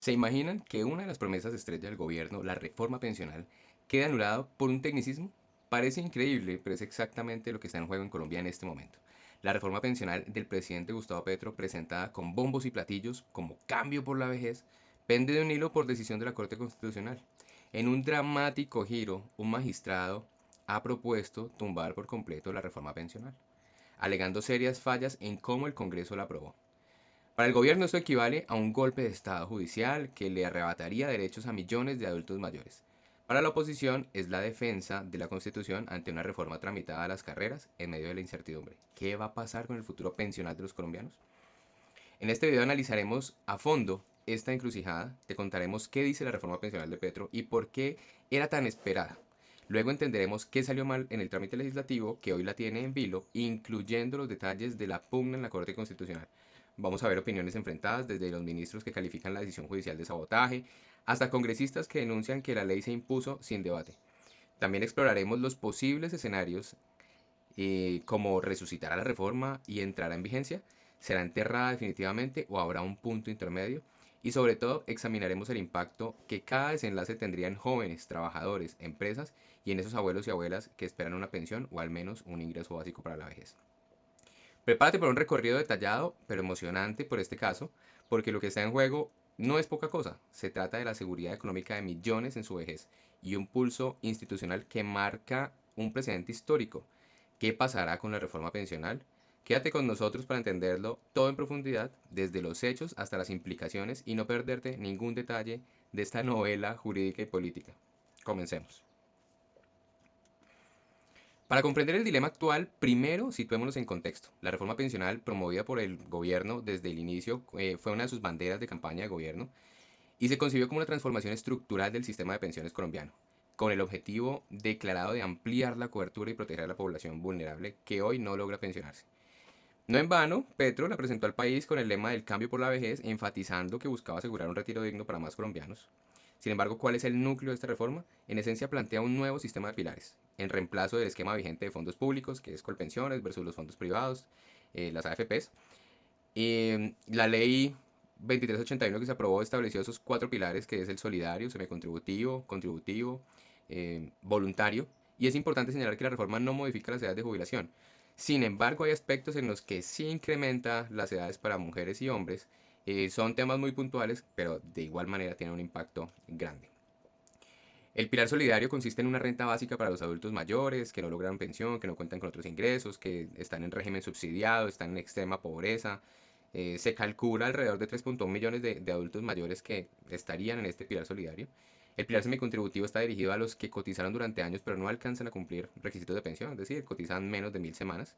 ¿Se imaginan que una de las promesas estrella del gobierno, la reforma pensional, quede anulada por un tecnicismo? Parece increíble, pero es exactamente lo que está en juego en Colombia en este momento. La reforma pensional del presidente Gustavo Petro, presentada con bombos y platillos como cambio por la vejez, pende de un hilo por decisión de la Corte Constitucional. En un dramático giro, un magistrado ha propuesto tumbar por completo la reforma pensional, alegando serias fallas en cómo el Congreso la aprobó. Para el gobierno esto equivale a un golpe de Estado judicial que le arrebataría derechos a millones de adultos mayores. Para la oposición es la defensa de la Constitución ante una reforma tramitada a las carreras en medio de la incertidumbre. ¿Qué va a pasar con el futuro pensional de los colombianos? En este video analizaremos a fondo esta encrucijada, te contaremos qué dice la reforma pensional de Petro y por qué era tan esperada. Luego entenderemos qué salió mal en el trámite legislativo que hoy la tiene en vilo, incluyendo los detalles de la pugna en la Corte Constitucional. Vamos a ver opiniones enfrentadas desde los ministros que califican la decisión judicial de sabotaje hasta congresistas que denuncian que la ley se impuso sin debate. También exploraremos los posibles escenarios como resucitará la reforma y entrará en vigencia, será enterrada definitivamente o habrá un punto intermedio. Y sobre todo examinaremos el impacto que cada desenlace tendría en jóvenes, trabajadores, empresas y en esos abuelos y abuelas que esperan una pensión o al menos un ingreso básico para la vejez. Prepárate para un recorrido detallado pero emocionante por este caso, porque lo que está en juego no es poca cosa. Se trata de la seguridad económica de millones en su vejez y un pulso institucional que marca un precedente histórico. ¿Qué pasará con la reforma pensional? Quédate con nosotros para entenderlo todo en profundidad, desde los hechos hasta las implicaciones y no perderte ningún detalle de esta novela jurídica y política. Comencemos. Para comprender el dilema actual, primero situémonos en contexto. La reforma pensional promovida por el gobierno desde el inicio fue una de sus banderas de campaña de gobierno y se concibió como una transformación estructural del sistema de pensiones colombiano, con el objetivo declarado de ampliar la cobertura y proteger a la población vulnerable que hoy no logra pensionarse. No en vano, Petro la presentó al país con el lema del cambio por la vejez, enfatizando que buscaba asegurar un retiro digno para más colombianos. Sin embargo, ¿cuál es el núcleo de esta reforma? En esencia plantea un nuevo sistema de pilares, en reemplazo del esquema vigente de fondos públicos, que es Colpensiones versus los fondos privados, las AFPs. La ley 2381 que se aprobó estableció esos cuatro pilares, que es el solidario, semicontributivo, contributivo, voluntario. Y es importante señalar que la reforma no modifica las edades de jubilación. Sin embargo, hay aspectos en los que sí incrementa las edades para mujeres y hombres. Son temas muy puntuales, pero de igual manera tienen un impacto grande. El pilar solidario consiste en una renta básica para los adultos mayores que no logran pensión, que no cuentan con otros ingresos, que están en régimen subsidiado, están en extrema pobreza. Se calcula alrededor de 3.1 millones de adultos mayores que estarían en este pilar solidario. El pilar semicontributivo está dirigido a los que cotizaron durante años pero no alcanzan a cumplir requisitos de pensión, es decir, cotizan menos de 1.000 semanas.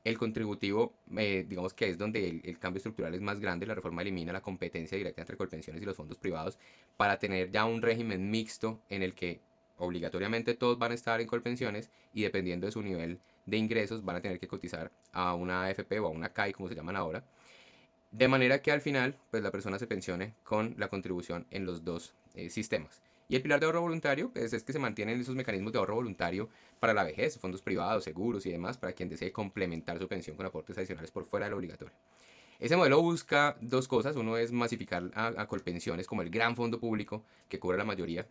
El contributivo, digamos que es donde el cambio estructural es más grande. La reforma elimina la competencia directa entre Colpensiones y los fondos privados para tener ya un régimen mixto en el que obligatoriamente todos van a estar en Colpensiones y dependiendo de su nivel de ingresos van a tener que cotizar a una AFP o a una CAI, como se llaman ahora, de manera que al final pues la persona se pensione con la contribución en los dos sistemas. Y el pilar de ahorro voluntario pues, es que se mantienen esos mecanismos de ahorro voluntario para la vejez, fondos privados, seguros y demás, para quien desee complementar su pensión con aportes adicionales por fuera de lo obligatorio. Ese modelo busca dos cosas. Uno es masificar a Colpensiones como el gran fondo público que cubre la mayoría,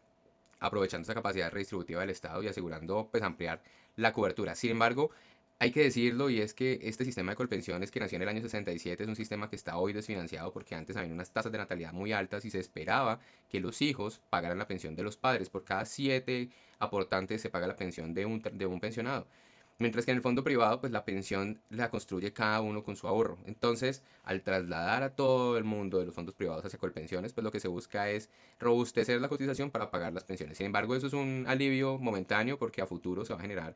aprovechando esa capacidad redistributiva del Estado y asegurando pues ampliar la cobertura. Sin embargo, hay que decirlo y es que este sistema de colpensiones que nació en el año 67 es un sistema que está hoy desfinanciado porque antes había unas tasas de natalidad muy altas y se esperaba que los hijos pagaran la pensión de los padres. Por cada 7 aportantes se paga la pensión de un pensionado. Mientras que en el fondo privado, pues la pensión la construye cada uno con su ahorro. Entonces, al trasladar a todo el mundo de los fondos privados hacia Colpensiones, pues lo que se busca es robustecer la cotización para pagar las pensiones. Sin embargo, eso es un alivio momentáneo porque a futuro se va a generar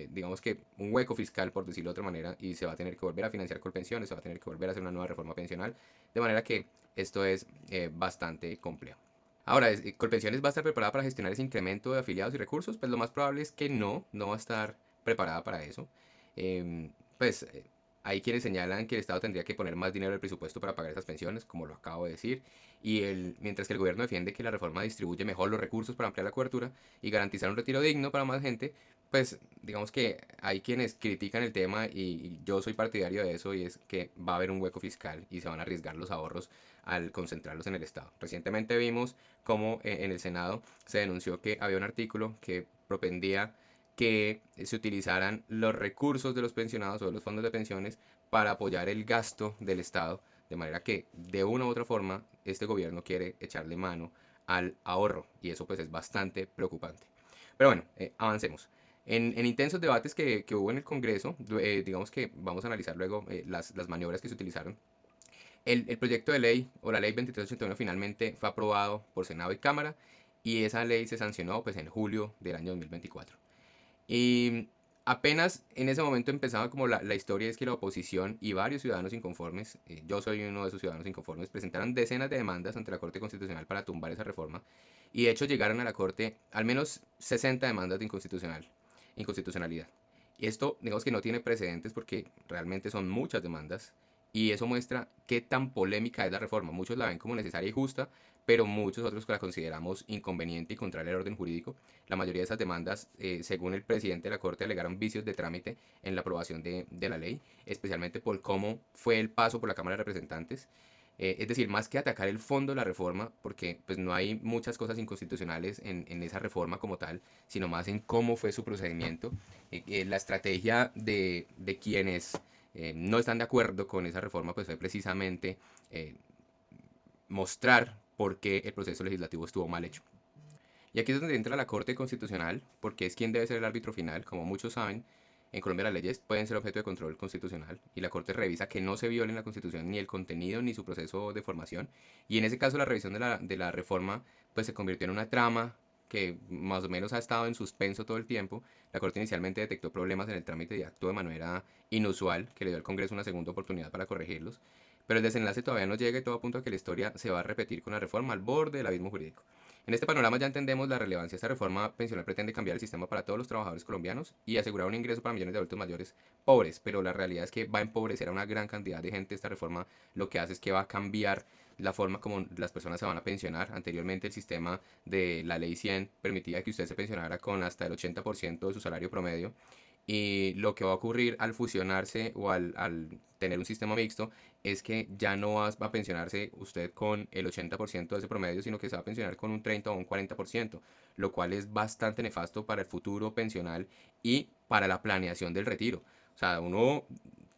digamos que un hueco fiscal, por decirlo de otra manera, y se va a tener que volver a financiar Colpensiones, se va a tener que volver a hacer una nueva reforma pensional, de manera que esto es bastante complejo. Ahora, ¿Colpensiones va a estar preparada para gestionar ese incremento de afiliados y recursos? Pues lo más probable es que no va a estar preparada para eso. Pues hay quienes señalan que el Estado tendría que poner más dinero en el presupuesto para pagar esas pensiones, como lo acabo de decir, mientras que el gobierno defiende que la reforma distribuye mejor los recursos para ampliar la cobertura y garantizar un retiro digno para más gente, pues digamos que hay quienes critican el tema y yo soy partidario de eso y es que va a haber un hueco fiscal y se van a arriesgar los ahorros al concentrarlos en el Estado. Recientemente vimos cómo en el Senado se denunció que había un artículo que propendía que se utilizaran los recursos de los pensionados o de los fondos de pensiones para apoyar el gasto del Estado, de manera que de una u otra forma este gobierno quiere echarle mano al ahorro y eso pues es bastante preocupante. Pero bueno, avancemos. En intensos debates que hubo en el Congreso, digamos que vamos a analizar luego las maniobras que se utilizaron. El proyecto de ley o la ley 2381 finalmente fue aprobado por Senado y Cámara y esa ley se sancionó pues en julio del año 2024. Y apenas en ese momento empezaba como la historia es que la oposición y varios ciudadanos inconformes, yo soy uno de esos ciudadanos inconformes, presentaron decenas de demandas ante la Corte Constitucional para tumbar esa reforma y de hecho llegaron a la Corte al menos 60 demandas de inconstitucionalidad. Y esto digamos que no tiene precedentes porque realmente son muchas demandas y eso muestra qué tan polémica es la reforma. Muchos la ven como necesaria y justa, pero muchos otros la consideramos inconveniente y contraria al orden jurídico. La mayoría de esas demandas, según el presidente de la Corte, alegaron vicios de trámite en la aprobación de la ley, especialmente por cómo fue el paso por la Cámara de Representantes. Es decir, más que atacar el fondo de la reforma, porque pues no hay muchas cosas inconstitucionales en esa reforma como tal, sino más en cómo fue su procedimiento, la estrategia de quienes no están de acuerdo con esa reforma, pues fue precisamente eh, mostrar por qué el proceso legislativo estuvo mal hecho. Y aquí es donde entra la Corte Constitucional, porque es quien debe ser el árbitro final. Como muchos saben, en Colombia las leyes pueden ser objeto de control constitucional y la Corte revisa que no se violen la Constitución ni el contenido ni su proceso de formación. Y en ese caso la revisión de la reforma pues se convirtió en una trama que más o menos ha estado en suspenso todo el tiempo. La Corte inicialmente detectó problemas en el trámite y actuó de manera inusual, que le dio al Congreso una segunda oportunidad para corregirlos. Pero el desenlace todavía no llega y todo apunta a que la historia se va a repetir con la reforma al borde del abismo jurídico. En este panorama ya entendemos la relevancia. Esta reforma pensional pretende cambiar el sistema para todos los trabajadores colombianos y asegurar un ingreso para millones de adultos mayores pobres, pero la realidad es que va a empobrecer a una gran cantidad de gente. Esta reforma lo que hace es que va a cambiar la forma como las personas se van a pensionar. Anteriormente el sistema de la ley 100 permitía que usted se pensionara con hasta el 80% de su salario promedio y lo que va a ocurrir al fusionarse o al tener un sistema mixto es que ya no va a pensionarse usted con el 80% de ese promedio, sino que se va a pensionar con un 30 o un 40%, lo cual es bastante nefasto para el futuro pensional y para la planeación del retiro. O sea, uno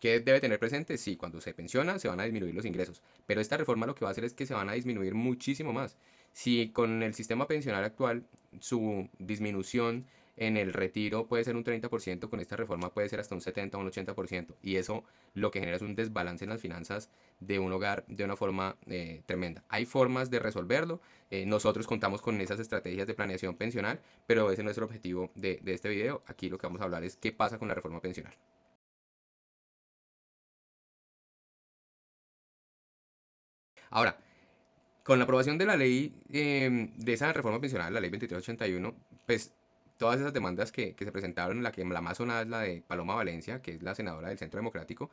que debe tener presente, sí, cuando se pensiona se van a disminuir los ingresos, pero esta reforma lo que va a hacer es que se van a disminuir muchísimo más. Si con el sistema pensional actual su disminución en el retiro puede ser un 30%, con esta reforma puede ser hasta un 70 o un 80%. Y eso lo que genera es un desbalance en las finanzas de un hogar de una forma tremenda. Hay formas de resolverlo. Nosotros contamos con esas estrategias de planeación pensional, pero ese no es el objetivo de este video. Aquí lo que vamos a hablar es qué pasa con la reforma pensional. Ahora, con la aprobación de la ley, de esa reforma pensional, la ley 2381, pues todas esas demandas que se presentaron, la más sonada es la de Paloma Valencia, que es la senadora del Centro Democrático,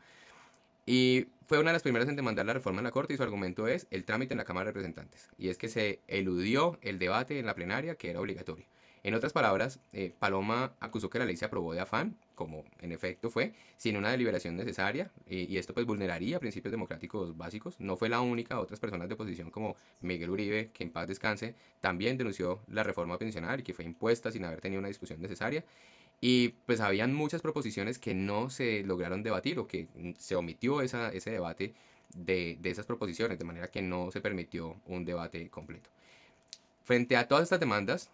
y fue una de las primeras en demandar la reforma en la Corte y su argumento es el trámite en la Cámara de Representantes. Y es que se eludió el debate en la plenaria que era obligatorio. En otras palabras, Paloma acusó que la ley se aprobó de afán, como en efecto fue, sin una deliberación necesaria, y esto pues vulneraría principios democráticos básicos. No fue la única, otras personas de oposición como Miguel Uribe, que en paz descanse, también denunció la reforma pensional y que fue impuesta sin haber tenido una discusión necesaria. Y pues habían muchas proposiciones que no se lograron debatir o que se omitió ese debate de esas proposiciones, de manera que no se permitió un debate completo. Frente a todas estas demandas,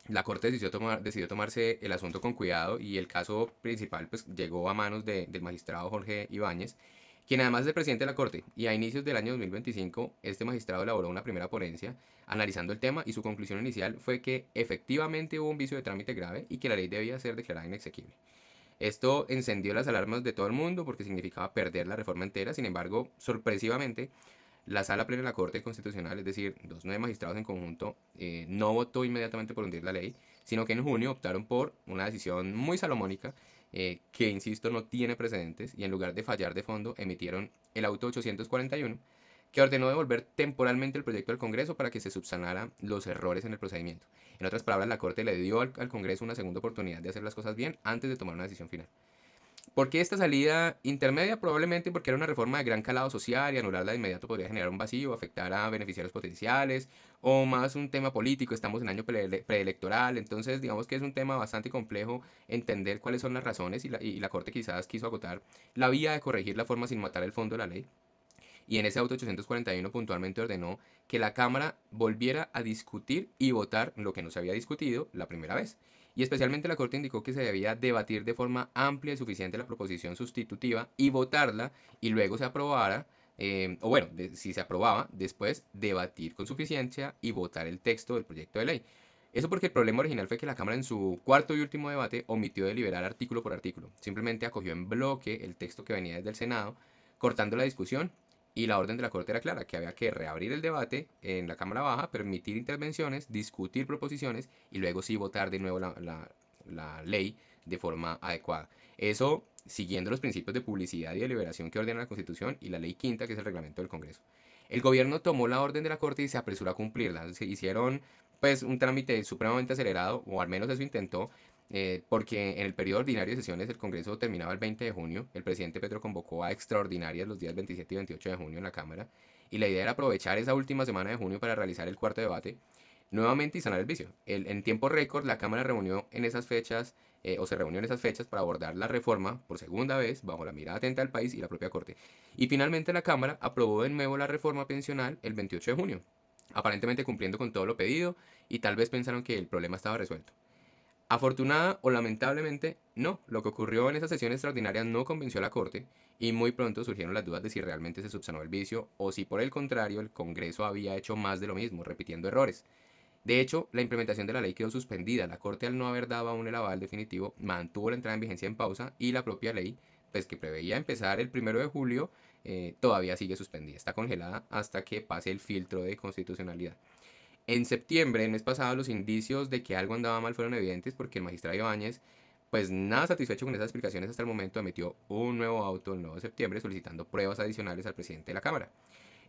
la Corte decidió tomarse el asunto con cuidado y el caso principal pues, llegó a manos del magistrado Jorge Ibáñez, quien además es el presidente de la Corte. Y a inicios del año 2025, este magistrado elaboró una primera ponencia analizando el tema y su conclusión inicial fue que efectivamente hubo un vicio de trámite grave y que la ley debía ser declarada inexequible. Esto encendió las alarmas de todo el mundo porque significaba perder la reforma entera. Sin embargo, sorpresivamente, la sala plena de la Corte Constitucional, es decir, los 9 magistrados en conjunto, no votó inmediatamente por hundir la ley, sino que en junio optaron por una decisión muy salomónica, que, insisto, no tiene precedentes, y en lugar de fallar de fondo, emitieron el auto 841, que ordenó devolver temporalmente el proyecto al Congreso para que se subsanaran los errores en el procedimiento. En otras palabras, la Corte le dio al Congreso una segunda oportunidad de hacer las cosas bien antes de tomar una decisión final. ¿Por qué esta salida intermedia? Probablemente porque era una reforma de gran calado social y anularla de inmediato podría generar un vacío, afectar a beneficiarios potenciales, o más un tema político, estamos en año preelectoral, entonces digamos que es un tema bastante complejo entender cuáles son las razones y la Corte quizás quiso agotar la vía de corregir la forma sin matar el fondo de la ley. Y en ese auto 841 puntualmente ordenó que la Cámara volviera a discutir y votar lo que no se había discutido la primera vez. Y especialmente la Corte indicó que se debía debatir de forma amplia y suficiente la proposición sustitutiva y votarla y luego se aprobara, o bueno, si se aprobaba, después debatir con suficiencia y votar el texto del proyecto de ley. Eso porque el problema original fue que la Cámara en su cuarto y último debate omitió deliberar artículo por artículo. Simplemente acogió en bloque el texto que venía desde el Senado, cortando la discusión, y la orden de la Corte era clara, que había que reabrir el debate en la Cámara Baja, permitir intervenciones, discutir proposiciones y luego sí votar de nuevo la ley de forma adecuada. Eso siguiendo los principios de publicidad y deliberación que ordena la Constitución y la ley quinta, que es el reglamento del Congreso. El gobierno tomó la orden de la Corte y se apresuró a cumplirla. Se hicieron pues un trámite supremamente acelerado, o al menos eso intentó, porque en el periodo ordinario de sesiones el Congreso terminaba el 20 de junio, el presidente Petro convocó a extraordinarias los días 27 y 28 de junio en la Cámara, y la idea era aprovechar esa última semana de junio para realizar el cuarto debate nuevamente y sanar el vicio. En tiempo récord la Cámara reunió en esas fechas, o se reunió en esas fechas para abordar la reforma por segunda vez bajo la mirada atenta del país y la propia Corte. Y finalmente la Cámara aprobó de nuevo la reforma pensional el 28 de junio, aparentemente cumpliendo con todo lo pedido y tal vez pensaron que el problema estaba resuelto. Afortunada o lamentablemente, no. Lo que ocurrió en esa sesión extraordinaria no convenció a la Corte y muy pronto surgieron las dudas de si realmente se subsanó el vicio o si por el contrario el Congreso había hecho más de lo mismo, repitiendo errores. De hecho, la implementación de la ley quedó suspendida. La Corte, al no haber dado aún el aval definitivo, mantuvo la entrada en vigencia en pausa y la propia ley, pues que preveía empezar el 1 de julio, todavía sigue suspendida. Está congelada hasta que pase el filtro de constitucionalidad. En septiembre, el mes pasado, los indicios de que algo andaba mal fueron evidentes porque el magistrado Ibáñez, pues nada satisfecho con esas explicaciones hasta el momento, emitió un nuevo auto el 9 de septiembre solicitando pruebas adicionales al presidente de la Cámara.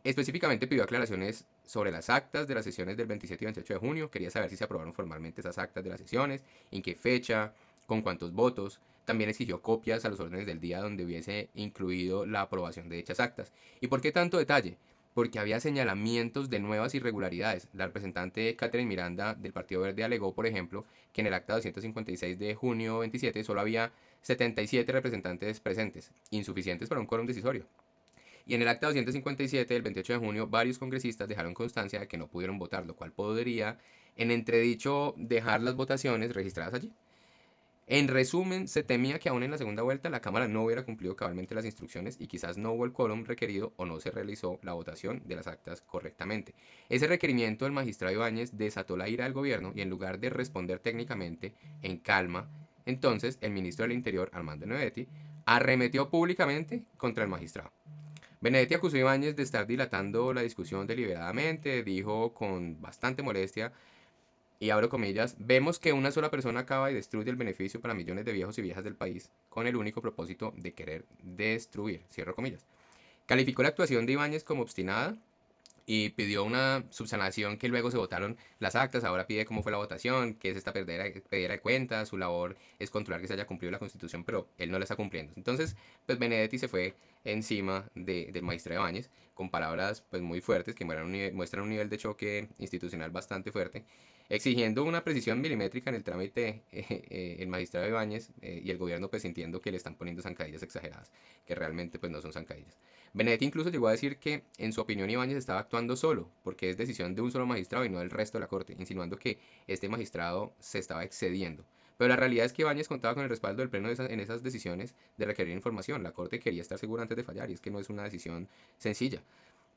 Específicamente pidió aclaraciones sobre las actas de las sesiones del 27 y 28 de junio. Quería saber si se aprobaron formalmente esas actas de las sesiones, en qué fecha, con cuántos votos. También exigió copias a los órdenes del día donde hubiese incluido la aprobación de dichas actas. ¿Y por qué tanto detalle? Porque había señalamientos de nuevas irregularidades. La representante Catherine Miranda del Partido Verde alegó, por ejemplo, que en el acta 256 de junio 27 solo había 77 representantes presentes, insuficientes para un quórum decisorio. Y en el acta 257 del 28 de junio, varios congresistas dejaron constancia de que no pudieron votar, lo cual podría, en entredicho, dejar las votaciones registradas allí. En resumen, se temía que aún en la segunda vuelta la Cámara no hubiera cumplido cabalmente las instrucciones y quizás no hubo el quórum requerido o no se realizó la votación de las actas correctamente. Ese requerimiento del magistrado Ibáñez desató la ira del gobierno y en lugar de responder técnicamente, en calma, entonces el ministro del Interior, Armando Benedetti, arremetió públicamente contra el magistrado. Benedetti acusó a Ibáñez de estar dilatando la discusión deliberadamente, dijo con bastante molestia, y abro comillas, vemos que una sola persona acaba y destruye el beneficio para millones de viejos y viejas del país con el único propósito de querer destruir, cierro comillas. Calificó la actuación de Ibáñez como obstinada y pidió una subsanación que luego se votaron las actas, ahora pide cómo fue la votación, que es esta pedidera de cuentas, su labor es controlar que se haya cumplido la constitución, pero él no la está cumpliendo. Entonces, pues Benedetti se fue encima del magistrado Ibáñez con palabras pues muy fuertes que muestran un nivel de choque institucional bastante fuerte, exigiendo una precisión milimétrica en el trámite el magistrado Ibáñez y el gobierno pues sintiendo que le están poniendo zancadillas exageradas, que realmente pues no son zancadillas. Benedetti incluso llegó a decir que, en su opinión, Ibáñez estaba actuando solo, porque es decisión de un solo magistrado y no del resto de la Corte, insinuando que este magistrado se estaba excediendo. Pero la realidad es que Ibáñez contaba con el respaldo del Pleno en esas decisiones de requerir información. La Corte quería estar segura antes de fallar y es que no es una decisión sencilla.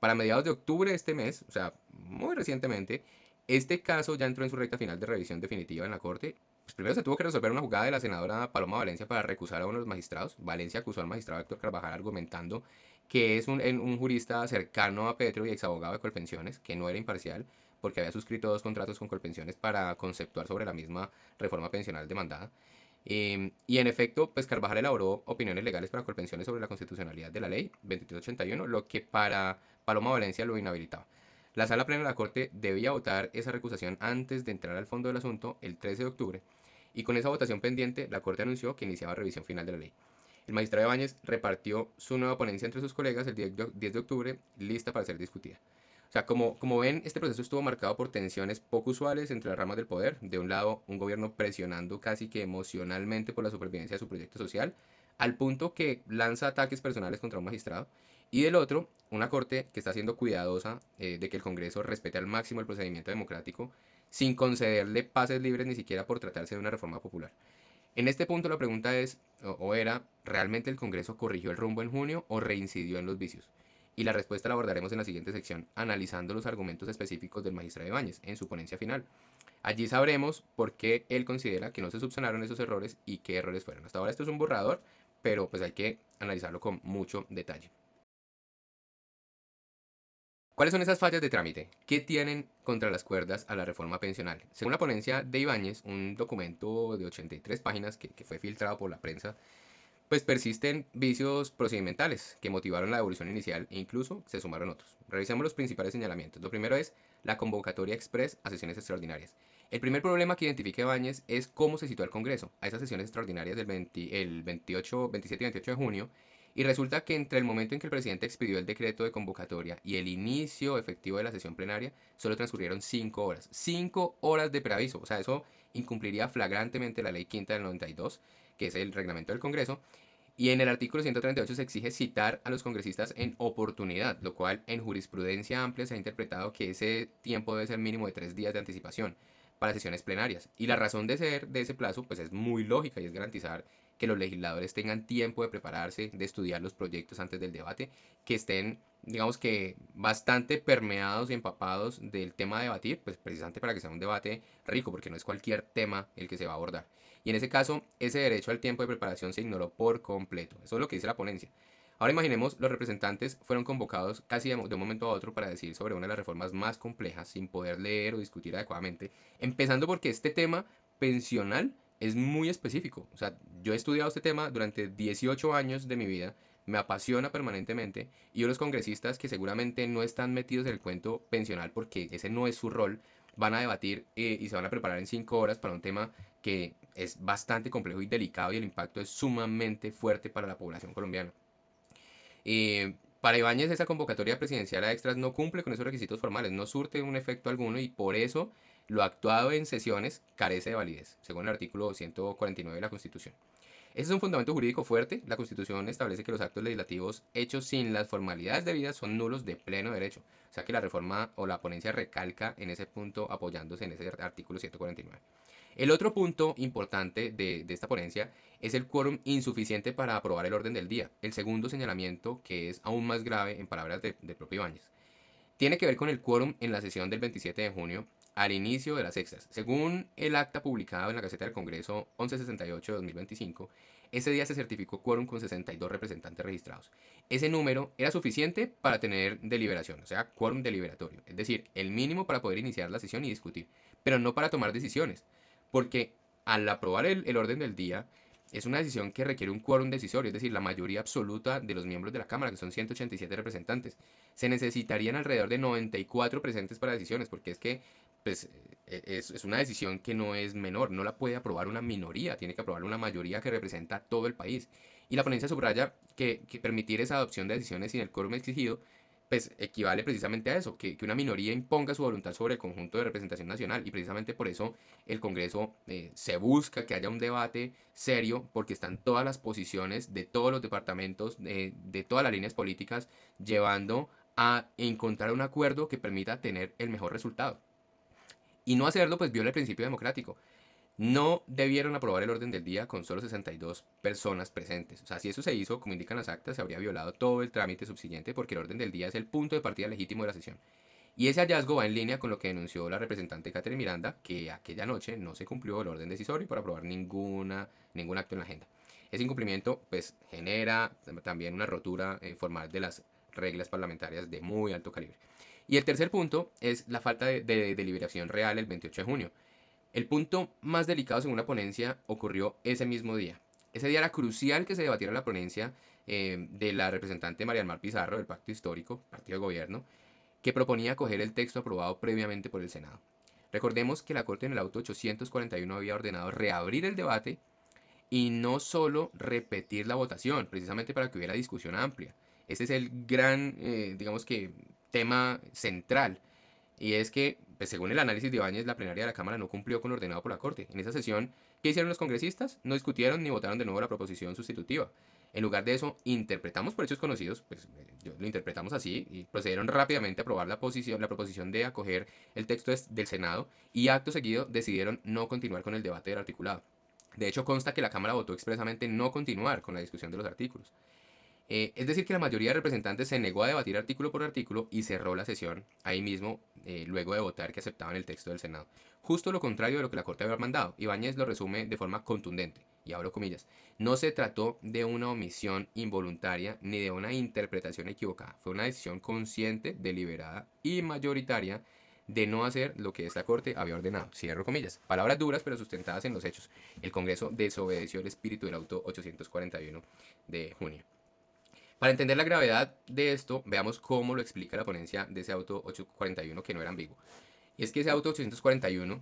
Para mediados de octubre de este mes, o sea, muy recientemente, este caso ya entró en su recta final de revisión definitiva en la Corte. Pues primero se tuvo que resolver una jugada de la senadora Paloma Valencia para recusar a uno de los magistrados. Valencia acusó al magistrado Héctor Carvajal argumentando que es un jurista cercano a Petro y exabogado de Colpensiones, que no era imparcial, porque había suscrito dos contratos con Colpensiones para conceptuar sobre la misma reforma pensional demandada. Y en efecto, pues Carvajal elaboró opiniones legales para Colpensiones sobre la constitucionalidad de la ley 2381, lo que para Paloma Valencia lo inhabilitaba. La sala plena de la Corte debía votar esa recusación antes de entrar al fondo del asunto el 13 de octubre, y con esa votación pendiente, la Corte anunció que iniciaba revisión final de la ley. El magistrado Ibáñez repartió su nueva ponencia entre sus colegas el 10 de octubre, lista para ser discutida. O sea, como ven, este proceso estuvo marcado por tensiones poco usuales entre las ramas del poder. De un lado, un gobierno presionando casi que emocionalmente por la supervivencia de su proyecto social, al punto que lanza ataques personales contra un magistrado. Y del otro, una corte que está siendo cuidadosa de que el Congreso respete al máximo el procedimiento democrático, sin concederle pases libres ni siquiera por tratarse de una reforma popular. En este punto la pregunta es, o era, ¿realmente el Congreso corrigió el rumbo en junio o reincidió en los vicios? Y la respuesta la abordaremos en la siguiente sección, analizando los argumentos específicos del magistrado Ibáñez en su ponencia final. Allí sabremos por qué él considera que no se subsanaron esos errores y qué errores fueron. Hasta ahora esto es un borrador, pero pues hay que analizarlo con mucho detalle. ¿Cuáles son esas fallas de trámite? ¿Qué tienen contra las cuerdas a la reforma pensional? Según la ponencia de Ibáñez, un documento de 83 páginas que fue filtrado por la prensa, pues persisten vicios procedimentales que motivaron la devolución inicial e incluso se sumaron otros. Revisemos los principales señalamientos. Lo primero es la convocatoria express a sesiones extraordinarias. El primer problema que identifica Ibáñez es cómo se sitúa el Congreso a esas sesiones extraordinarias el 28, 27 y 28 de junio, y resulta que entre el momento en que el presidente expidió el decreto de convocatoria y el inicio efectivo de la sesión plenaria, solo transcurrieron 5 horas. 5 horas de preaviso. O sea, eso incumpliría flagrantemente la ley quinta del 92, que es el reglamento del Congreso, y en el artículo 138 se exige citar a los congresistas en oportunidad, lo cual en jurisprudencia amplia se ha interpretado que ese tiempo debe ser mínimo de 3 días de anticipación para sesiones plenarias. Y la razón de ser de ese plazo pues es muy lógica y es garantizar que los legisladores tengan tiempo de prepararse, de estudiar los proyectos antes del debate, que estén, digamos que, bastante permeados y empapados del tema a debatir, pues precisamente para que sea un debate rico, porque no es cualquier tema el que se va a abordar. Y en ese caso, ese derecho al tiempo de preparación se ignoró por completo. Eso es lo que dice la ponencia. Ahora imaginemos, los representantes fueron convocados casi de un momento a otro para decir sobre una de las reformas más complejas sin poder leer o discutir adecuadamente, empezando porque este tema pensional es muy específico. O sea, yo he estudiado este tema durante 18 años de mi vida, me apasiona permanentemente, y los congresistas que seguramente no están metidos en el cuento pensional porque ese no es su rol, van a debatir y se van a preparar en 5 horas para un tema que es bastante complejo y delicado y el impacto es sumamente fuerte para la población colombiana. Para Ibáñez esa convocatoria presidencial a extras no cumple con esos requisitos formales, no surte un efecto alguno y por eso lo actuado en sesiones carece de validez, según el artículo 149 de la Constitución. Ese es un fundamento jurídico fuerte. La Constitución establece que los actos legislativos hechos sin las formalidades debidas son nulos de pleno derecho. O sea que la reforma o la ponencia recalca en ese punto apoyándose en ese artículo 149. El otro punto importante de esta ponencia es el quórum insuficiente para aprobar el orden del día. El segundo señalamiento, que es aún más grave en palabras del propio Ibáñez, tiene que ver con el quórum en la sesión del 27 de junio al inicio de las sextas. Según el acta publicado en la Gaceta del Congreso 1168 de 2025, ese día se certificó quórum con 62 representantes registrados. Ese número era suficiente para tener deliberación, o sea, quórum deliberatorio, es decir, el mínimo para poder iniciar la sesión y discutir, pero no para tomar decisiones, porque al aprobar el orden del día, es una decisión que requiere un quórum decisorio, es decir, la mayoría absoluta de los miembros de la Cámara, que son 187 representantes. Se necesitarían alrededor de 94 presentes para decisiones, porque es que pues, es una decisión que no es menor, no la puede aprobar una minoría, tiene que aprobar una mayoría que representa a todo el país. Y la ponencia subraya que permitir esa adopción de decisiones sin el quórum exigido pues equivale precisamente a eso, que una minoría imponga su voluntad sobre el conjunto de representación nacional y precisamente por eso el Congreso se busca que haya un debate serio porque están todas las posiciones de todos los departamentos, de todas las líneas políticas llevando a encontrar un acuerdo que permita tener el mejor resultado. Y no hacerlo pues viola el principio democrático. No debieron aprobar el orden del día con solo 62 personas presentes. O sea, si eso se hizo, como indican las actas, se habría violado todo el trámite subsiguiente porque el orden del día es el punto de partida legítimo de la sesión. Y ese hallazgo va en línea con lo que denunció la representante Catherine Miranda, que aquella noche no se cumplió el orden decisorio para aprobar ningún acto en la agenda. Ese incumplimiento pues genera también una rotura formal de las reglas parlamentarias de muy alto calibre. Y el tercer punto es la falta de deliberación real el 28 de junio. El punto más delicado según la ponencia ocurrió ese mismo día. Ese día era crucial que se debatiera la ponencia de la representante María del Mar Pizarro del Pacto Histórico, Partido de Gobierno, que proponía acoger el texto aprobado previamente por el Senado. Recordemos que la Corte en el auto 841 había ordenado reabrir el debate y no solo repetir la votación, precisamente para que hubiera discusión amplia. Ese es el gran, digamos que, tema central. Y es que, pues, según el análisis de Ibáñez, la plenaria de la Cámara no cumplió con lo ordenado por la Corte. En esa sesión, ¿qué hicieron los congresistas? No discutieron ni votaron de nuevo la proposición sustitutiva. En lugar de eso, interpretamos por hechos conocidos, pues lo interpretamos así, y procedieron rápidamente a aprobar la proposición de acoger el texto del Senado, y acto seguido decidieron no continuar con el debate del articulado. De hecho, consta que la Cámara votó expresamente no continuar con la discusión de los artículos. Es decir, que la mayoría de representantes se negó a debatir artículo por artículo y cerró la sesión ahí mismo, luego de votar que aceptaban el texto del Senado. Justo lo contrario de lo que la Corte había mandado. Ibáñez lo resume de forma contundente, y abro comillas: no se trató de una omisión involuntaria ni de una interpretación equivocada. Fue una decisión consciente, deliberada y mayoritaria de no hacer lo que esta Corte había ordenado. Cierro comillas. Palabras duras pero sustentadas en los hechos. El Congreso desobedeció el espíritu del auto 841 de junio. Para entender la gravedad de esto, veamos cómo lo explica la ponencia de ese auto 841, que no era ambiguo. Y es que ese auto 841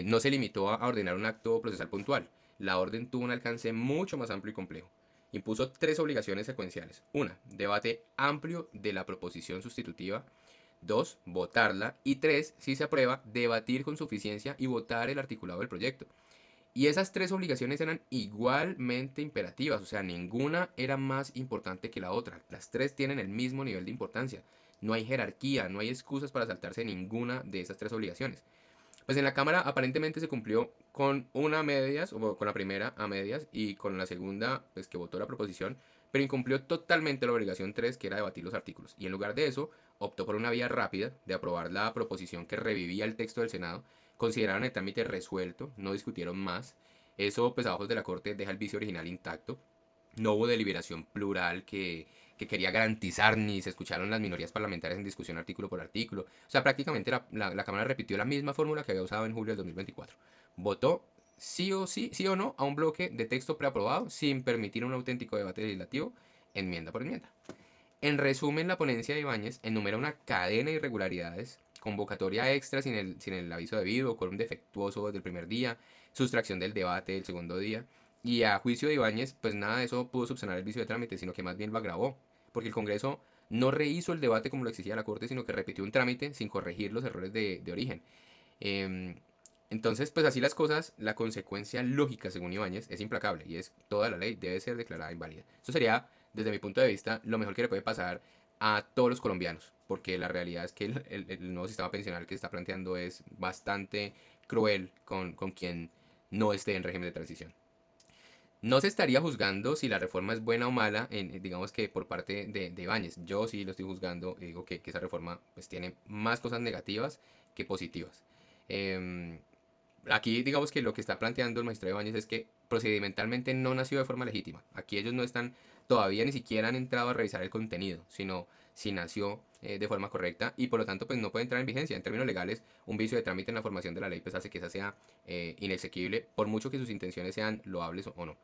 no se limitó a ordenar un acto procesal puntual. La orden tuvo un alcance mucho más amplio y complejo. Impuso tres obligaciones secuenciales. Una, debate amplio de la proposición sustitutiva. Dos, votarla. Y tres, si se aprueba, debatir con suficiencia y votar el articulado del proyecto. Y esas tres obligaciones eran igualmente imperativas, o sea, ninguna era más importante que la otra. Las tres tienen el mismo nivel de importancia. No hay jerarquía, no hay excusas para saltarse ninguna de esas tres obligaciones. Pues en la Cámara aparentemente se cumplió con una a medias, o con la primera a medias, y con la segunda, pues que votó la proposición, pero incumplió totalmente la obligación 3, que era debatir los artículos. Y en lugar de eso, optó por una vía rápida de aprobar la proposición que revivía el texto del Senado. Consideraron el trámite resuelto, no discutieron más. Eso, pues a ojos de la Corte, deja el vicio original intacto. No hubo deliberación plural que quería garantizar, ni se escucharon las minorías parlamentarias en discusión artículo por artículo. O sea, prácticamente la Cámara repitió la misma fórmula que había usado en julio del 2024. Votó sí o sí, sí o no, a un bloque de texto preaprobado sin permitir un auténtico debate legislativo, enmienda por enmienda. En resumen, la ponencia de Ibáñez enumera una cadena de irregularidades: convocatoria extra sin el aviso debido, quórum defectuoso desde el primer día, sustracción del debate del segundo día. Y a juicio de Ibáñez, pues nada de eso pudo subsanar el vicio de trámite, sino que más bien lo agravó, porque el Congreso no rehizo el debate como lo exigía la Corte, sino que repitió un trámite sin corregir los errores de origen. Em, entonces, pues así las cosas, la consecuencia lógica, según Ibáñez, es implacable, y es: toda la ley debe ser declarada inválida. Eso sería, desde mi punto de vista, lo mejor que le puede pasar a todos los colombianos, porque la realidad es que el nuevo sistema pensional que está planteando es bastante cruel con quien no esté en régimen de transición. No se estaría juzgando si la reforma es buena o mala, digamos que por parte de Ibáñez. Yo sí lo estoy juzgando y digo que esa reforma pues tiene más cosas negativas que positivas. Em, Aquí digamos que lo que está planteando el magistrado Ibáñez es que procedimentalmente no nació de forma legítima. Aquí ellos no están, todavía ni siquiera han entrado a revisar el contenido, sino si nació de forma correcta, y por lo tanto pues no puede entrar en vigencia. En términos legales, un vicio de trámite en la formación de la ley pues hace que esa sea inexequible, por mucho que sus intenciones sean loables o no.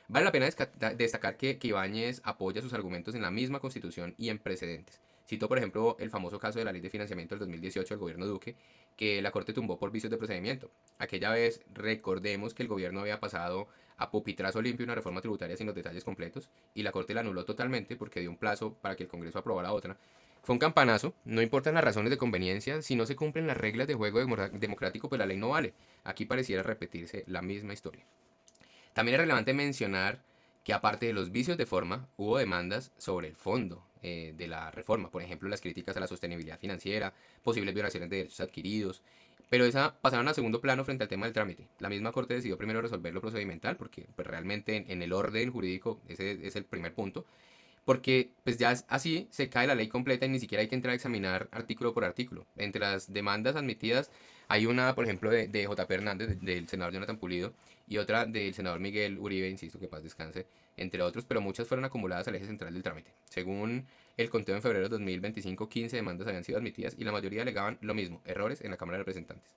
Vale la pena destacar que Ibáñez apoya sus argumentos en la misma Constitución y en precedentes. Citó, por ejemplo, el famoso caso de la Ley de Financiamiento del 2018 del gobierno Duque, que la Corte tumbó por vicios de procedimiento. Aquella vez, recordemos que el gobierno había pasado a pupitrazo limpio una reforma tributaria sin los detalles completos, y la Corte la anuló totalmente porque dio un plazo para que el Congreso aprobara otra. Fue un campanazo. No importan las razones de conveniencia, si no se cumplen las reglas de juego democrático, pues la ley no vale. Aquí pareciera repetirse la misma historia. También es relevante mencionar que, aparte de los vicios de forma, hubo demandas sobre el fondo de la reforma. Por ejemplo, las críticas a la sostenibilidad financiera, posibles violaciones de derechos adquiridos, pero esa pasaron a segundo plano frente al tema del trámite. La misma Corte decidió primero resolver lo procedimental, porque pues, realmente en el orden jurídico ese es el primer punto, porque pues ya así se cae la ley completa y ni siquiera hay que entrar a examinar artículo por artículo. Entre las demandas admitidas hay una, por ejemplo, de J.P. Hernández, del senador Jonathan Pulido, y otra del senador Miguel Uribe, insisto, que paz descanse, entre otros, pero muchas fueron acumuladas al eje central del trámite. Según el conteo en febrero de 2025, 15 demandas habían sido admitidas y la mayoría alegaban lo mismo: errores en la Cámara de Representantes.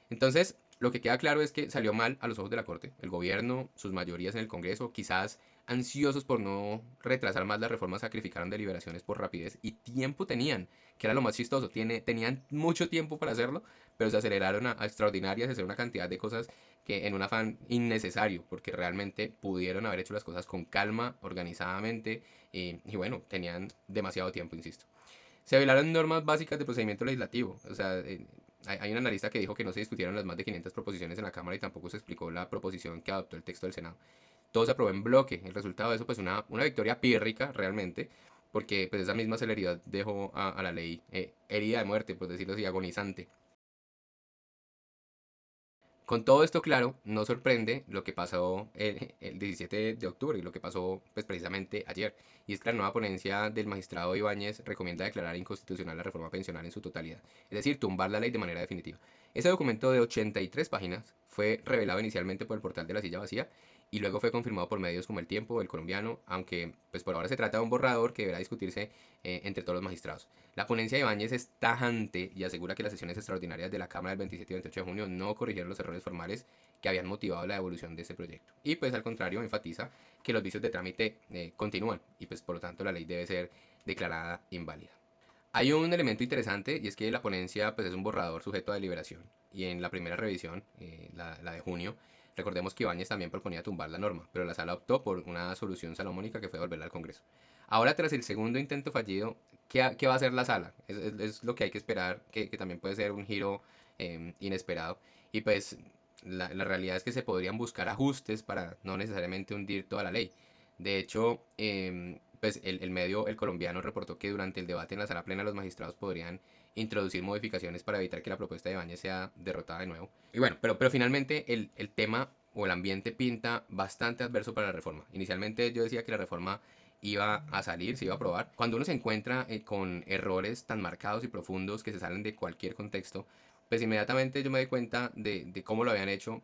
Entonces, lo que queda claro es que salió mal a los ojos de la Corte. El gobierno, sus mayorías en el Congreso, quizás ansiosos por no retrasar más las reformas, sacrificaron deliberaciones por rapidez y tiempo tenían, que era lo más chistoso. Tenían mucho tiempo para hacerlo, pero se aceleraron a extraordinarias, a hacer una cantidad de cosas que en un afán innecesario, porque realmente pudieron haber hecho las cosas con calma, organizadamente, y bueno, tenían demasiado tiempo, insisto. Se violaron normas básicas de procedimiento legislativo. O sea, hay un analista que dijo que no se discutieron las más de 500 proposiciones en la Cámara y tampoco se explicó la proposición que adoptó el texto del Senado. Todo se aprobó en bloque. El resultado de eso, pues una victoria pírrica realmente, porque pues esa misma celeridad dejó a la ley herida de muerte, por decirlo así, agonizante. Con todo esto claro, no sorprende lo que pasó el 17 de octubre y lo que pasó pues, precisamente ayer. Y es que la nueva ponencia del magistrado Ibáñez recomienda declarar inconstitucional la reforma pensional en su totalidad, es decir, tumbar la ley de manera definitiva. Ese documento de 83 páginas fue revelado inicialmente por el portal de la silla vacía y luego fue confirmado por medios como El Tiempo, El Colombiano, aunque pues por ahora se trata de un borrador que deberá discutirse entre todos los magistrados. La ponencia de Ibáñez es tajante y asegura que las sesiones extraordinarias de la Cámara del 27 y 28 de junio no corrigieron los errores formales que habían motivado la devolución de este proyecto. Y pues al contrario enfatiza que los vicios de trámite continúan y pues por lo tanto la ley debe ser declarada inválida. Hay un elemento interesante y es que la ponencia pues, es un borrador sujeto a deliberación y en la primera revisión, la de junio, recordemos que Ibáñez también proponía tumbar la norma, pero la sala optó por una solución salomónica que fue devolverla al Congreso. Ahora, tras el segundo intento fallido, ¿qué va a hacer la sala? Es lo que hay que esperar, que también puede ser un giro inesperado. Y pues la realidad es que se podrían buscar ajustes para no necesariamente hundir toda la ley. De hecho, pues el medio, el colombiano, reportó que durante el debate en la sala plena los magistrados podrían introducir modificaciones para evitar que la propuesta de Bañez sea derrotada de nuevo. Y bueno, pero finalmente el tema o el ambiente pinta bastante adverso para la reforma. Inicialmente yo decía que la reforma iba a salir, se iba a aprobar. Cuando uno se encuentra con errores tan marcados y profundos que se salen de cualquier contexto, pues inmediatamente yo me di cuenta de cómo lo habían hecho.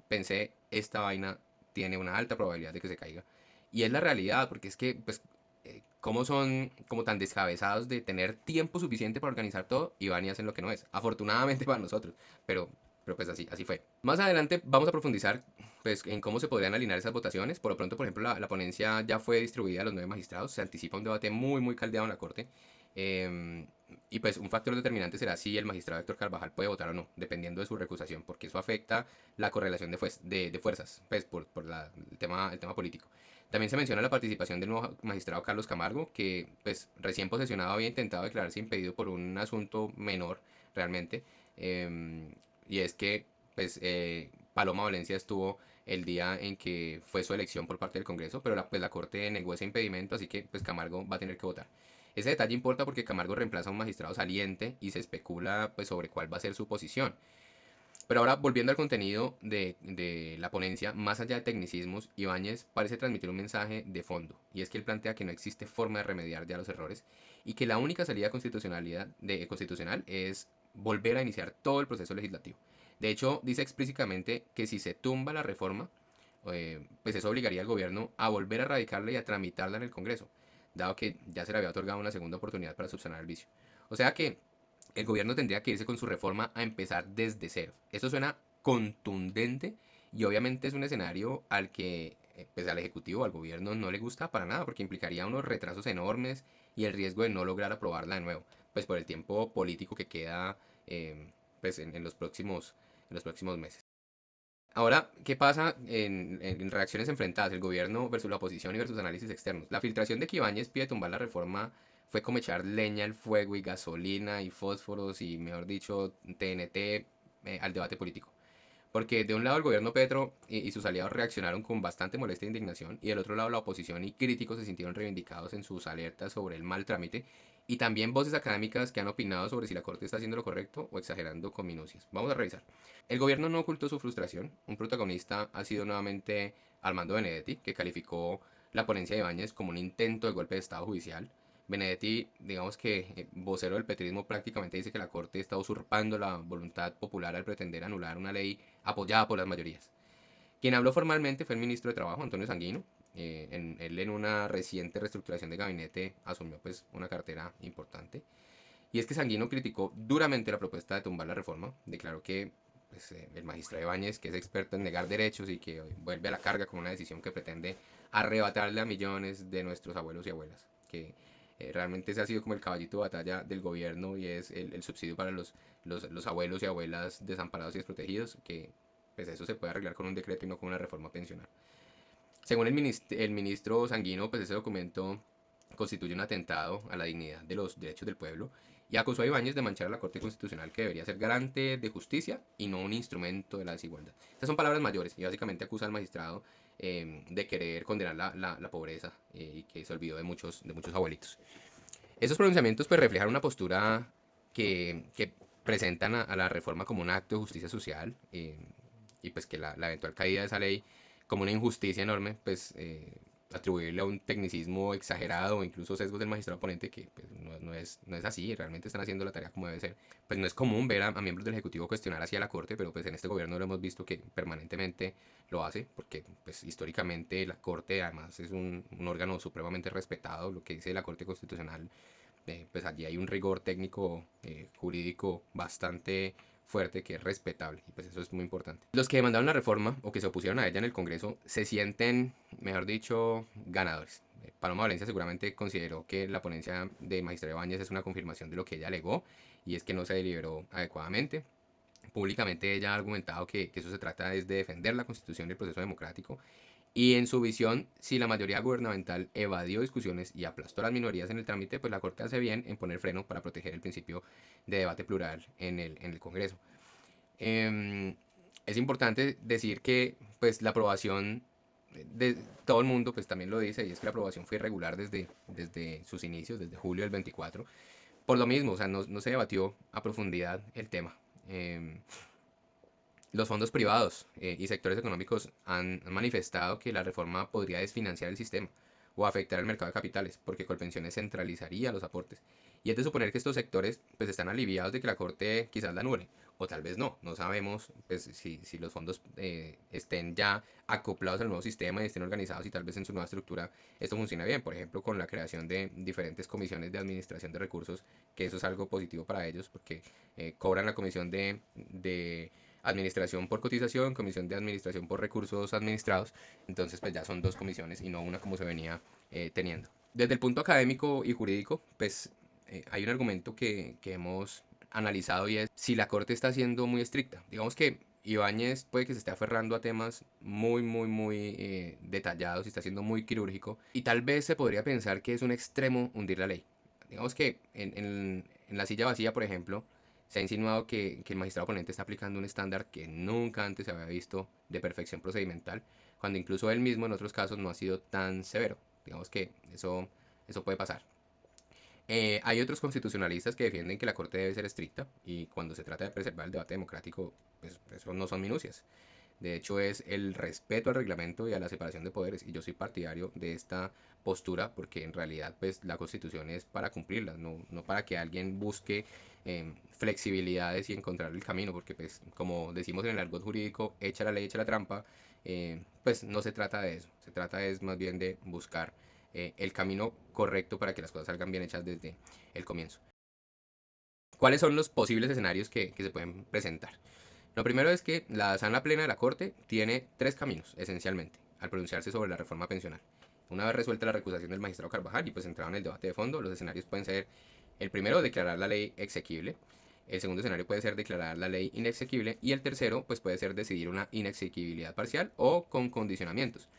Pensé, esta vaina tiene una alta probabilidad de que se caiga. Y es la realidad, porque es que, pues, cómo son como tan descabezados de tener tiempo suficiente para organizar todo y van y hacen lo que no es. Afortunadamente para nosotros, pero, pero pues así fue. Más adelante vamos a profundizar pues, en cómo se podrían alinear esas votaciones. Por lo pronto, por ejemplo, la ponencia ya fue distribuida a los 9 magistrados. Se anticipa un debate muy, muy caldeado en la Corte. Eh, y pues un factor determinante será si el magistrado Héctor Carvajal puede votar o no, dependiendo de su recusación, porque eso afecta la correlación de fuerzas, pues por el tema político. También se menciona la participación del nuevo magistrado Carlos Camargo, que pues recién posesionado había intentado declararse impedido por un asunto menor realmente. Y es que pues Paloma Valencia estuvo el día en que fue su elección por parte del Congreso, pero la Corte negó ese impedimento, así que pues Camargo va a tener que votar. Ese detalle importa porque Camargo reemplaza a un magistrado saliente y se especula pues sobre cuál va a ser su posición. Pero ahora, volviendo al contenido de la ponencia, más allá de tecnicismos, Ibáñez parece transmitir un mensaje de fondo, y es que él plantea que no existe forma de remediar ya los errores, y que la única salida constitucional es volver a iniciar todo el proceso legislativo. De hecho, dice explícitamente que si se tumba la reforma, pues eso obligaría al gobierno a volver a radicarla y a tramitarla en el Congreso, dado que ya se le había otorgado una segunda oportunidad para subsanar el vicio. O sea que el gobierno tendría que irse con su reforma a empezar desde cero. Eso suena contundente y obviamente es un escenario al que pues al Ejecutivo, al gobierno no le gusta para nada porque implicaría unos retrasos enormes y el riesgo de no lograr aprobarla de nuevo, pues por el tiempo político que queda pues en los próximos meses. Ahora, ¿qué pasa en reacciones enfrentadas? El gobierno versus la oposición y versus análisis externos. La filtración de que Ibáñez pide tumbar la reforma fue como echar leña al fuego y gasolina y fósforos y, mejor dicho, TNT al debate político. Porque de un lado el gobierno Petro y sus aliados reaccionaron con bastante molestia e indignación y del otro lado la oposición y críticos se sintieron reivindicados en sus alertas sobre el mal trámite y también voces académicas que han opinado sobre si la Corte está haciendo lo correcto o exagerando con minucias. Vamos a revisar. El gobierno no ocultó su frustración. Un protagonista ha sido nuevamente Armando Benedetti, que calificó la ponencia de Ibáñez como un intento de golpe de Estado judicial. Benedetti, digamos que vocero del petrismo, prácticamente dice que la Corte está usurpando la voluntad popular al pretender anular una ley apoyada por las mayorías. Quien habló formalmente fue el ministro de Trabajo, Antonio Sanguino. Él en una reciente reestructuración de gabinete asumió pues una cartera importante. Y es que Sanguino criticó duramente la propuesta de tumbar la reforma, declaró que pues, el magistrado Ibáñez, que es experto en negar derechos y que vuelve a la carga con una decisión que pretende arrebatarle a millones de nuestros abuelos y abuelas, que realmente ese ha sido como el caballito de batalla del gobierno y es el subsidio para los abuelos y abuelas desamparados y desprotegidos, que pues eso se puede arreglar con un decreto y no con una reforma pensional. Según el ministro Sanguino, pues ese documento constituye un atentado a la dignidad de los derechos del pueblo y acusó a Ibáñez de manchar a la Corte Constitucional, que debería ser garante de justicia y no un instrumento de la desigualdad. Estas son palabras mayores y básicamente acusa al magistrado de querer condenar la pobreza y que se olvidó de muchos abuelitos. Esos pronunciamientos pues reflejan una postura que presentan a la reforma como un acto de justicia social y pues que la eventual caída de esa ley como una injusticia enorme, pues atribuirle a un tecnicismo exagerado o incluso sesgos del magistrado oponente que pues, no es así, realmente están haciendo la tarea como debe ser. Pues no es común ver a miembros del Ejecutivo cuestionar así a la Corte, pero pues en este gobierno lo hemos visto que permanentemente lo hace, porque pues históricamente la Corte además es un órgano supremamente respetado, lo que dice la Corte Constitucional pues allí hay un rigor técnico jurídico bastante fuerte que es respetable y pues eso es muy importante. Los que demandaron la reforma o que se opusieron a ella en el Congreso se sienten, mejor dicho, ganadores. Paloma Valencia seguramente consideró que la ponencia de Magistrado Ibáñez es una confirmación de lo que ella alegó y es que no se deliberó adecuadamente. Públicamente ella ha argumentado que eso se trata es de defender la constitución y el proceso democrático y en su visión, si la mayoría gubernamental evadió discusiones y aplastó a las minorías en el trámite, pues la Corte hace bien en poner freno para proteger el principio de debate plural en el Congreso. Eh, es importante decir que pues la aprobación de todo el mundo pues también lo dice y es que la aprobación fue irregular desde sus inicios, desde julio del 24. Por lo mismo, o sea, no se debatió a profundidad el tema. Eh, los fondos privados y sectores económicos han manifestado que la reforma podría desfinanciar el sistema o afectar el mercado de capitales, porque Colpensiones centralizaría los aportes. Y es de suponer que estos sectores pues están aliviados de que la Corte quizás la anule, o tal vez no, no sabemos pues, si los fondos estén ya acoplados al nuevo sistema y estén organizados y tal vez en su nueva estructura esto funciona bien, por ejemplo con la creación de diferentes comisiones de administración de recursos, que eso es algo positivo para ellos porque cobran la comisión de administración por cotización, comisión de administración por recursos administrados, entonces pues ya son dos comisiones y no una como se venía teniendo. Desde el punto académico y jurídico, pues hay un argumento que hemos analizado y es si la Corte está siendo muy estricta. Digamos que Ibáñez puede que se esté aferrando a temas muy detallados y está siendo muy quirúrgico y tal vez se podría pensar que es un extremo hundir la ley. Digamos que en la silla vacía, por ejemplo, se ha insinuado que el magistrado ponente está aplicando un estándar que nunca antes se había visto de perfección procedimental, cuando incluso él mismo en otros casos no ha sido tan severo. Digamos que eso puede pasar. Hay otros constitucionalistas que defienden que la Corte debe ser estricta y cuando se trata de preservar el debate democrático, pues eso no son minucias. De hecho, es el respeto al reglamento y a la separación de poderes. Y yo soy partidario de esta postura porque en realidad pues la Constitución es para cumplirla, no para que alguien busque flexibilidades y encontrar el camino, porque pues como decimos en el argot jurídico, echa la ley, echa la trampa, pues no se trata de eso. Se trata es más bien de buscar el camino correcto para que las cosas salgan bien hechas desde el comienzo. ¿Cuáles son los posibles escenarios que se pueden presentar? Lo primero es que la sala plena de la Corte tiene tres caminos, esencialmente, al pronunciarse sobre la reforma pensional. Una vez resuelta la recusación del magistrado Carvajal y pues entrado en el debate de fondo, los escenarios pueden ser el primero, declarar la ley exequible. El segundo escenario puede ser declarar la ley inexequible y el tercero pues puede ser decidir una inexequibilidad parcial o con condicionamientos.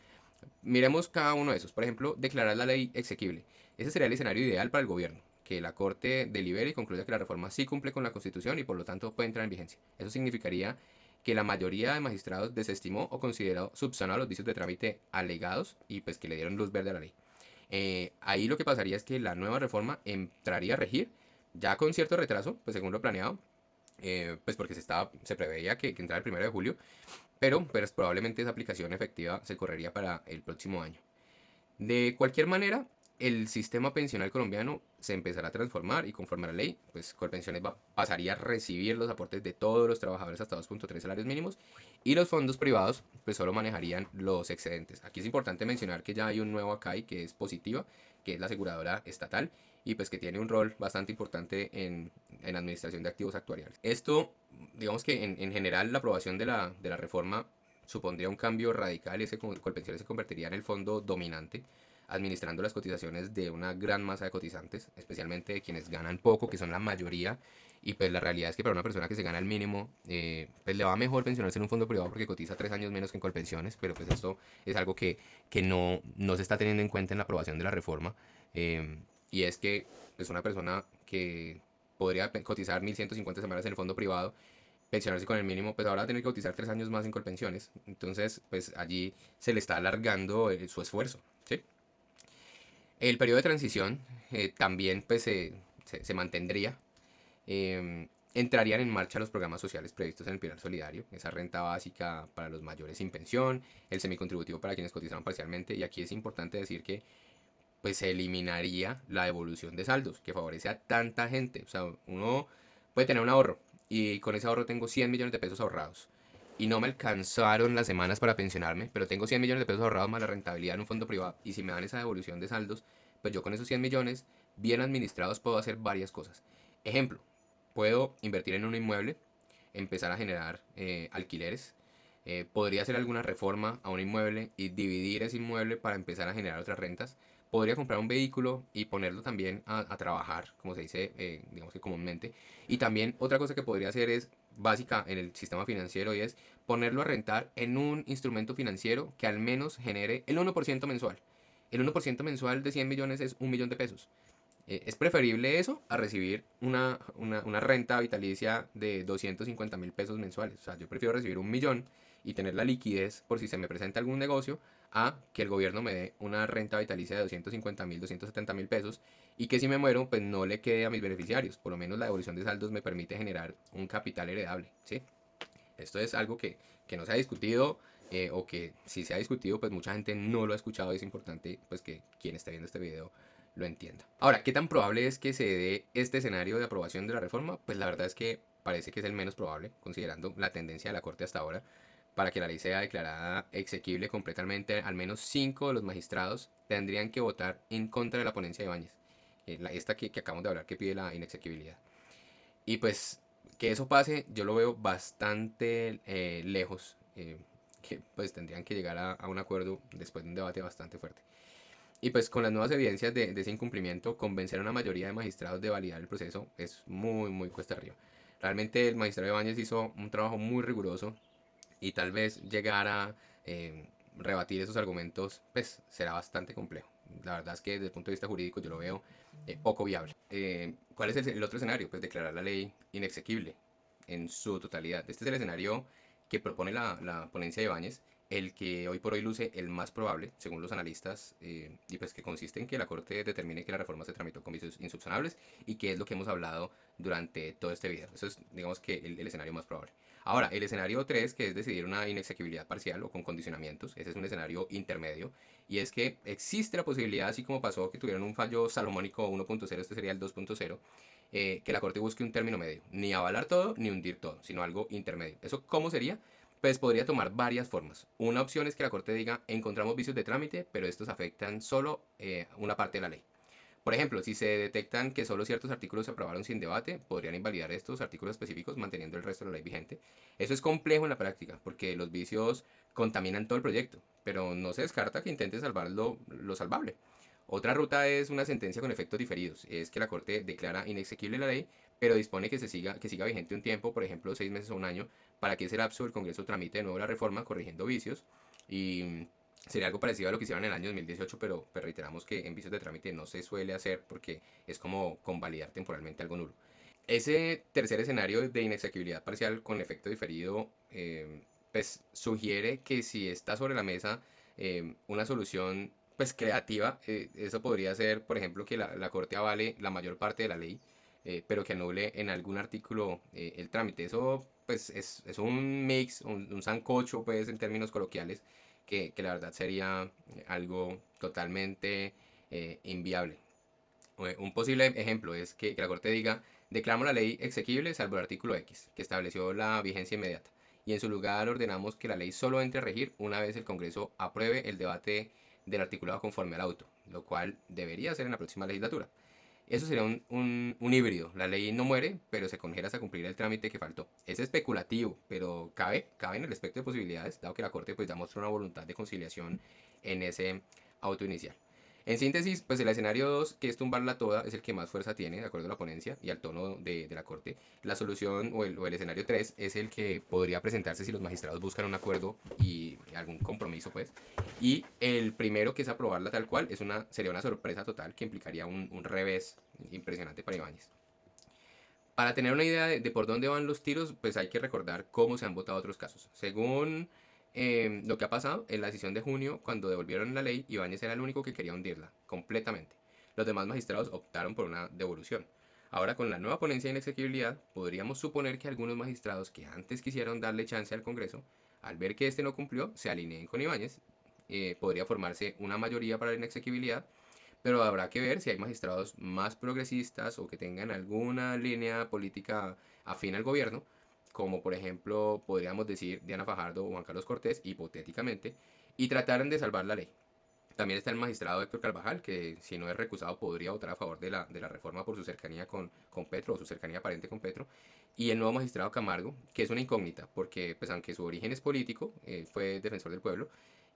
Miremos cada uno de esos. Por ejemplo, declarar la ley exequible. Ese sería el escenario ideal para el gobierno, que la Corte delibere y concluya que la reforma sí cumple con la Constitución y por lo tanto puede entrar en vigencia. Eso significaría que la mayoría de magistrados desestimó o consideró subsanados los vicios de trámite alegados y pues que le dieron luz verde a la ley. Ahí lo que pasaría es que la nueva reforma entraría a regir ya con cierto retraso, pues según lo planeado, pues porque se preveía que entrara el 1 de julio, pero pues, probablemente esa aplicación efectiva se correría para el próximo año. De cualquier manera, el sistema pensional colombiano se empezará a transformar y conforme a la ley, pues Colpensiones pasaría a recibir los aportes de todos los trabajadores hasta 2.3 salarios mínimos y los fondos privados pues solo manejarían los excedentes. Aquí es importante mencionar que ya hay un nuevo ACAI que es Positiva, que es la aseguradora estatal y pues que tiene un rol bastante importante en administración de activos actuariales. Esto, digamos que en general la aprobación de la reforma supondría un cambio radical y ese Colpensiones se convertiría en el fondo dominante administrando las cotizaciones de una gran masa de cotizantes, especialmente de quienes ganan poco, que son la mayoría. Y pues la realidad es que para una persona que se gana el mínimo, pues le va mejor pensionarse en un fondo privado porque cotiza 3 años menos que en Colpensiones, pero pues esto es algo que no se está teniendo en cuenta en la aprobación de la reforma. eh, y es que es una persona que podría cotizar 1.150 semanas en el fondo privado, pensionarse con el mínimo, pues ahora va a tener que cotizar 3 años más en Colpensiones. Entonces, pues allí se le está alargando su esfuerzo, ¿sí? El periodo de transición también pues, se mantendría. Entrarían en marcha los programas sociales previstos en el Pilar Solidario, esa renta básica para los mayores sin pensión, el semicontributivo para quienes cotizaban parcialmente, y aquí es importante decir que pues, se eliminaría la devolución de saldos, que favorece a tanta gente. O sea, uno puede tener un ahorro y con ese ahorro tengo 100 millones de pesos ahorrados. Y no me alcanzaron las semanas para pensionarme, pero tengo 100 millones de pesos ahorrados más la rentabilidad en un fondo privado. Y si me dan esa devolución de saldos, pues yo con esos 100 millones bien administrados puedo hacer varias cosas. Ejemplo, puedo invertir en un inmueble, empezar a generar alquileres. Podría hacer alguna reforma a un inmueble y dividir ese inmueble para empezar a generar otras rentas. Podría comprar un vehículo y ponerlo también a trabajar, como se dice, digamos que comúnmente. Y también otra cosa que podría hacer es básica en el sistema financiero y es ponerlo a rentar en un instrumento financiero que al menos genere el 1% mensual. El 1% mensual de 100 millones es 1 millón de pesos. Es preferible eso a recibir una renta vitalicia de 250.000 pesos mensuales. O sea, yo prefiero recibir 1 millón y tener la liquidez por si se me presenta algún negocio a que el gobierno me dé una renta vitalicia de 250.000, 270.000 pesos y que si me muero, pues no le quede a mis beneficiarios. Por lo menos la devolución de saldos me permite generar un capital heredable, ¿sí? Esto es algo que no se ha discutido o que si se ha discutido, pues mucha gente no lo ha escuchado y es importante pues que quien esté viendo este video lo entienda. Ahora, ¿qué tan probable es que se dé este escenario de aprobación de la reforma? Pues la verdad es que parece que es el menos probable, considerando la tendencia de la Corte hasta ahora. Para que la ley sea declarada exequible completamente, al menos 5 de los magistrados tendrían que votar en contra de la ponencia de Ibáñez, esta que acabamos de hablar que pide la inexequibilidad. Y pues que eso pase, yo lo veo bastante lejos, que pues tendrían que llegar a un acuerdo después de un debate bastante fuerte. Y pues con las nuevas evidencias de ese incumplimiento, convencer a una mayoría de magistrados de validar el proceso es muy, muy cuesta arriba. Realmente el magistrado Ibáñez hizo un trabajo muy riguroso y tal vez llegar a rebatir esos argumentos, pues será bastante complejo. La verdad es que desde el punto de vista jurídico yo lo veo poco viable. ¿Cuál es el otro escenario? Pues declarar la ley inexequible en su totalidad. Este es el escenario que propone la ponencia de Ibáñez, el que hoy por hoy luce el más probable, según los analistas, y pues que consiste en que la Corte determine que la reforma se tramitó con vicios insubsanables y que es lo que hemos hablado durante todo este video. Eso es, digamos que, el escenario más probable. Ahora, el escenario 3 que es decidir una inexequibilidad parcial o con condicionamientos, ese es un escenario intermedio, y es que existe la posibilidad, así como pasó que tuvieron un fallo salomónico 1.0, este sería el 2.0, que la Corte busque un término medio, ni avalar todo ni hundir todo, sino algo intermedio. ¿Eso cómo sería? Pues podría tomar varias formas. Una opción es que la Corte diga, encontramos vicios de trámite, pero estos afectan solo una parte de la ley. Por ejemplo, si se detectan que solo ciertos artículos se aprobaron sin debate, podrían invalidar estos artículos específicos manteniendo el resto de la ley vigente. Eso es complejo en la práctica, porque los vicios contaminan todo el proyecto, pero no se descarta que intente salvar lo salvable. Otra ruta es una sentencia con efectos diferidos, es que la Corte declara inexequible la ley, pero dispone que siga vigente un tiempo, por ejemplo 6 meses o un año, para que ese lapso el Congreso tramite de nuevo la reforma corrigiendo vicios y sería algo parecido a lo que hicieron en el año 2018, pero reiteramos que en vicios de trámite no se suele hacer porque es como convalidar temporalmente algo nulo. Ese tercer escenario de inexequibilidad parcial con efecto diferido, pues sugiere que si está sobre la mesa una solución pues creativa, eso podría ser, por ejemplo, que la Corte avale la mayor parte de la ley, pero que anule en algún artículo el trámite. Eso pues es un mix, un sancocho pues en términos coloquiales, que la verdad sería algo totalmente inviable. Un posible ejemplo es que la Corte diga, declaramos la ley exequible salvo el artículo X, que estableció la vigencia inmediata, y en su lugar ordenamos que la ley solo entre a regir una vez el Congreso apruebe el debate del articulado conforme al auto, lo cual debería ser en la próxima legislatura. Eso sería un híbrido. La ley no muere, pero se congela hasta cumplir el trámite que faltó. Es especulativo, pero cabe en el espectro de posibilidades, dado que la Corte pues, ya mostró una voluntad de conciliación en ese auto inicial. En síntesis, pues el escenario 2, que es tumbarla toda, es el que más fuerza tiene, de acuerdo a la ponencia y al tono de la Corte. La solución o el escenario 3 es el que podría presentarse si los magistrados buscan un acuerdo y algún compromiso, pues. Y el primero, que es aprobarla tal cual, sería una sorpresa total que implicaría un revés impresionante para Ibáñez. Para tener una idea de por dónde van los tiros, pues hay que recordar cómo se han votado otros casos. Según lo que ha pasado, en la decisión de junio, cuando devolvieron la ley, Ibáñez era el único que quería hundirla, completamente. Los demás magistrados optaron por una devolución. Ahora, con la nueva ponencia de inexequibilidad, podríamos suponer que algunos magistrados que antes quisieron darle chance al Congreso, al ver que este no cumplió, se alineen con Ibáñez. Podría formarse una mayoría para la inexequibilidad, pero habrá que ver si hay magistrados más progresistas o que tengan alguna línea política afín al gobierno, como por ejemplo podríamos decir Diana Fajardo o Juan Carlos Cortés, hipotéticamente, y trataran de salvar la ley. También está el magistrado Héctor Carvajal, que si no es recusado podría votar a favor de la reforma por su cercanía con Petro o su cercanía aparente con Petro. Y el nuevo magistrado Camargo, que es una incógnita, porque pues aunque su origen es político, fue defensor del pueblo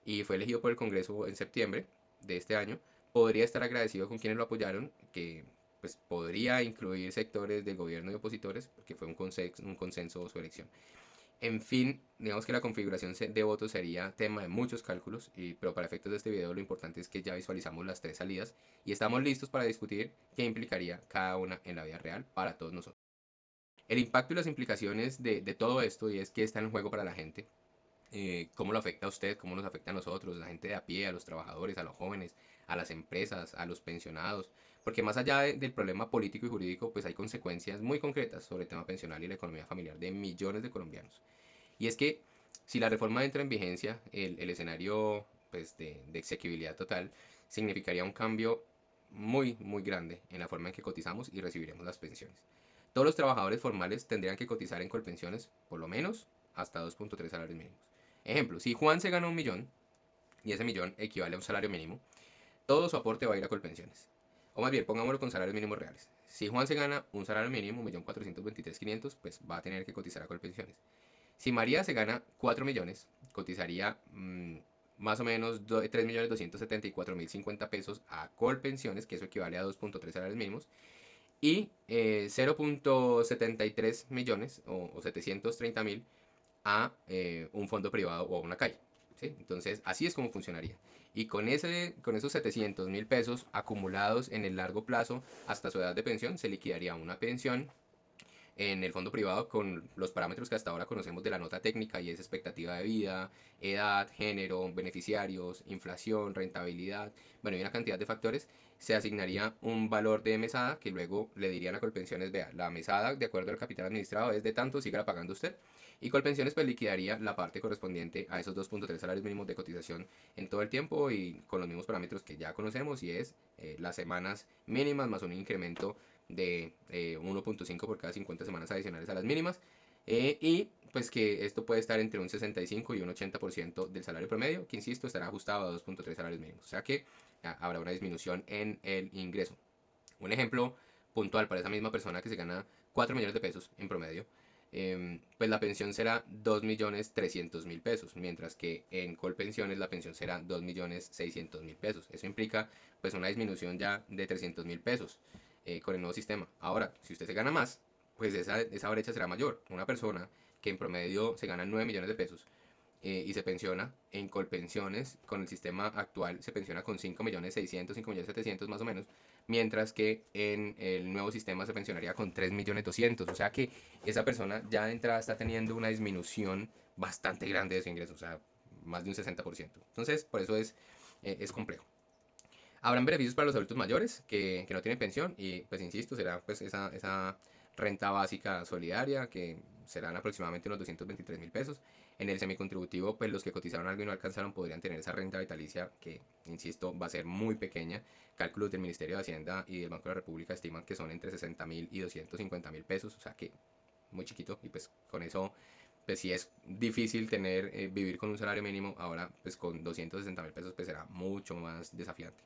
y fue elegido por el Congreso en septiembre de este año, podría estar agradecido con quienes lo apoyaron, que pues podría incluir sectores del gobierno y opositores, porque fue un consenso su elección. En fin, digamos que la configuración de votos sería tema de muchos cálculos, pero para efectos de este video lo importante es que ya visualizamos las tres salidas y estamos listos para discutir qué implicaría cada una en la vida real para todos nosotros. El impacto y las implicaciones de todo esto, y es que está en juego para la gente, cómo lo afecta a usted, cómo nos afecta a nosotros, la gente de a pie, a los trabajadores, a los jóvenes, a las empresas, a los pensionados, porque más allá del problema político y jurídico, pues hay consecuencias muy concretas sobre el tema pensional y la economía familiar de millones de colombianos. Y es que si la reforma entra en vigencia, el escenario pues, de exequibilidad total significaría un cambio muy, muy grande en la forma en que cotizamos y recibiremos las pensiones. Todos los trabajadores formales tendrían que cotizar en Colpensiones por lo menos hasta 2.3 salarios mínimos. Ejemplo, si Juan se gana 1 millón y ese millón equivale a un salario mínimo, todo su aporte va a ir a Colpensiones. O más bien, pongámoslo con salarios mínimos reales. Si Juan se gana un salario mínimo, 1.423.500, pues va a tener que cotizar a Colpensiones. Si María se gana 4 millones, cotizaría más o menos 3.274.050 pesos a Colpensiones, que eso equivale a 2.3 salarios mínimos, y 0.73 millones o 730.000 a un fondo privado o a una calle. ¿Sí? Entonces, así es como funcionaría. Y con esos 700.000 pesos acumulados en el largo plazo hasta su edad de pensión, se liquidaría una pensión en el fondo privado con los parámetros que hasta ahora conocemos de la nota técnica, y es expectativa de vida, edad, género, beneficiarios, inflación, rentabilidad, bueno, y una cantidad de factores. Se asignaría un valor de mesada que luego le dirían a Colpensiones, vea, la mesada de acuerdo al capital administrado es de tanto, siga pagando usted. Y Colpensiones pues liquidaría la parte correspondiente a esos 2.3 salarios mínimos de cotización en todo el tiempo y con los mismos parámetros que ya conocemos, y es las semanas mínimas más un incremento de 1.5 por cada 50 semanas adicionales a las mínimas. Y pues que esto puede estar entre un 65 y un 80% del salario promedio, que insisto estará ajustado a 2.3 salarios mínimos. O sea que habrá una disminución en el ingreso. Un ejemplo puntual para esa misma persona que se gana 4 millones de pesos en promedio, pues la pensión será 2.300.000 pesos, mientras que en Colpensiones la pensión será 2.600.000 pesos. Eso implica pues una disminución ya de 300.000 pesos con el nuevo sistema. Ahora, si usted se gana más, pues esa brecha será mayor. Una persona que en promedio se gana 9 millones de pesos y se pensiona en Colpensiones, con el sistema actual se pensiona con 5.600.000, 5.700.000 más o menos, mientras que en el nuevo sistema se pensionaría con 3.200.000. O sea que esa persona ya de entrada está teniendo una disminución bastante grande de su ingreso, o sea, más de un 60%. Entonces, por eso es complejo. Habrán beneficios para los adultos mayores que no tienen pensión y pues insisto, será pues esa renta básica solidaria que serán aproximadamente unos 223.000 pesos. En el semicontributivo, pues los que cotizaron algo y no alcanzaron podrían tener esa renta vitalicia que, insisto, va a ser muy pequeña. Cálculos del Ministerio de Hacienda y del Banco de la República estiman que son entre 60.000 y 250.000 pesos, o sea que muy chiquito, y pues con eso pues sí es difícil tener, vivir con un salario mínimo. Ahora pues con 260.000 pesos pues será mucho más desafiante.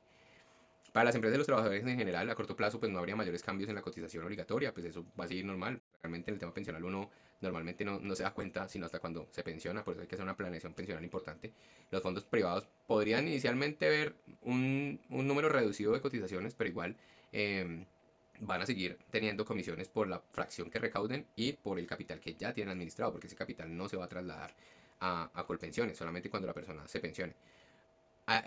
Para las empresas y los trabajadores en general, a corto plazo, pues no habría mayores cambios en la cotización obligatoria, pues eso va a seguir normal. Realmente en el tema pensional uno normalmente no se da cuenta sino hasta cuando se pensiona, por eso hay que hacer una planeación pensional importante. Los fondos privados podrían inicialmente ver un número reducido de cotizaciones, pero igual eh, van a seguir teniendo comisiones por la fracción que recauden y por el capital que ya tienen administrado, porque ese capital no se va a trasladar a Colpensiones, solamente cuando la persona se pensione.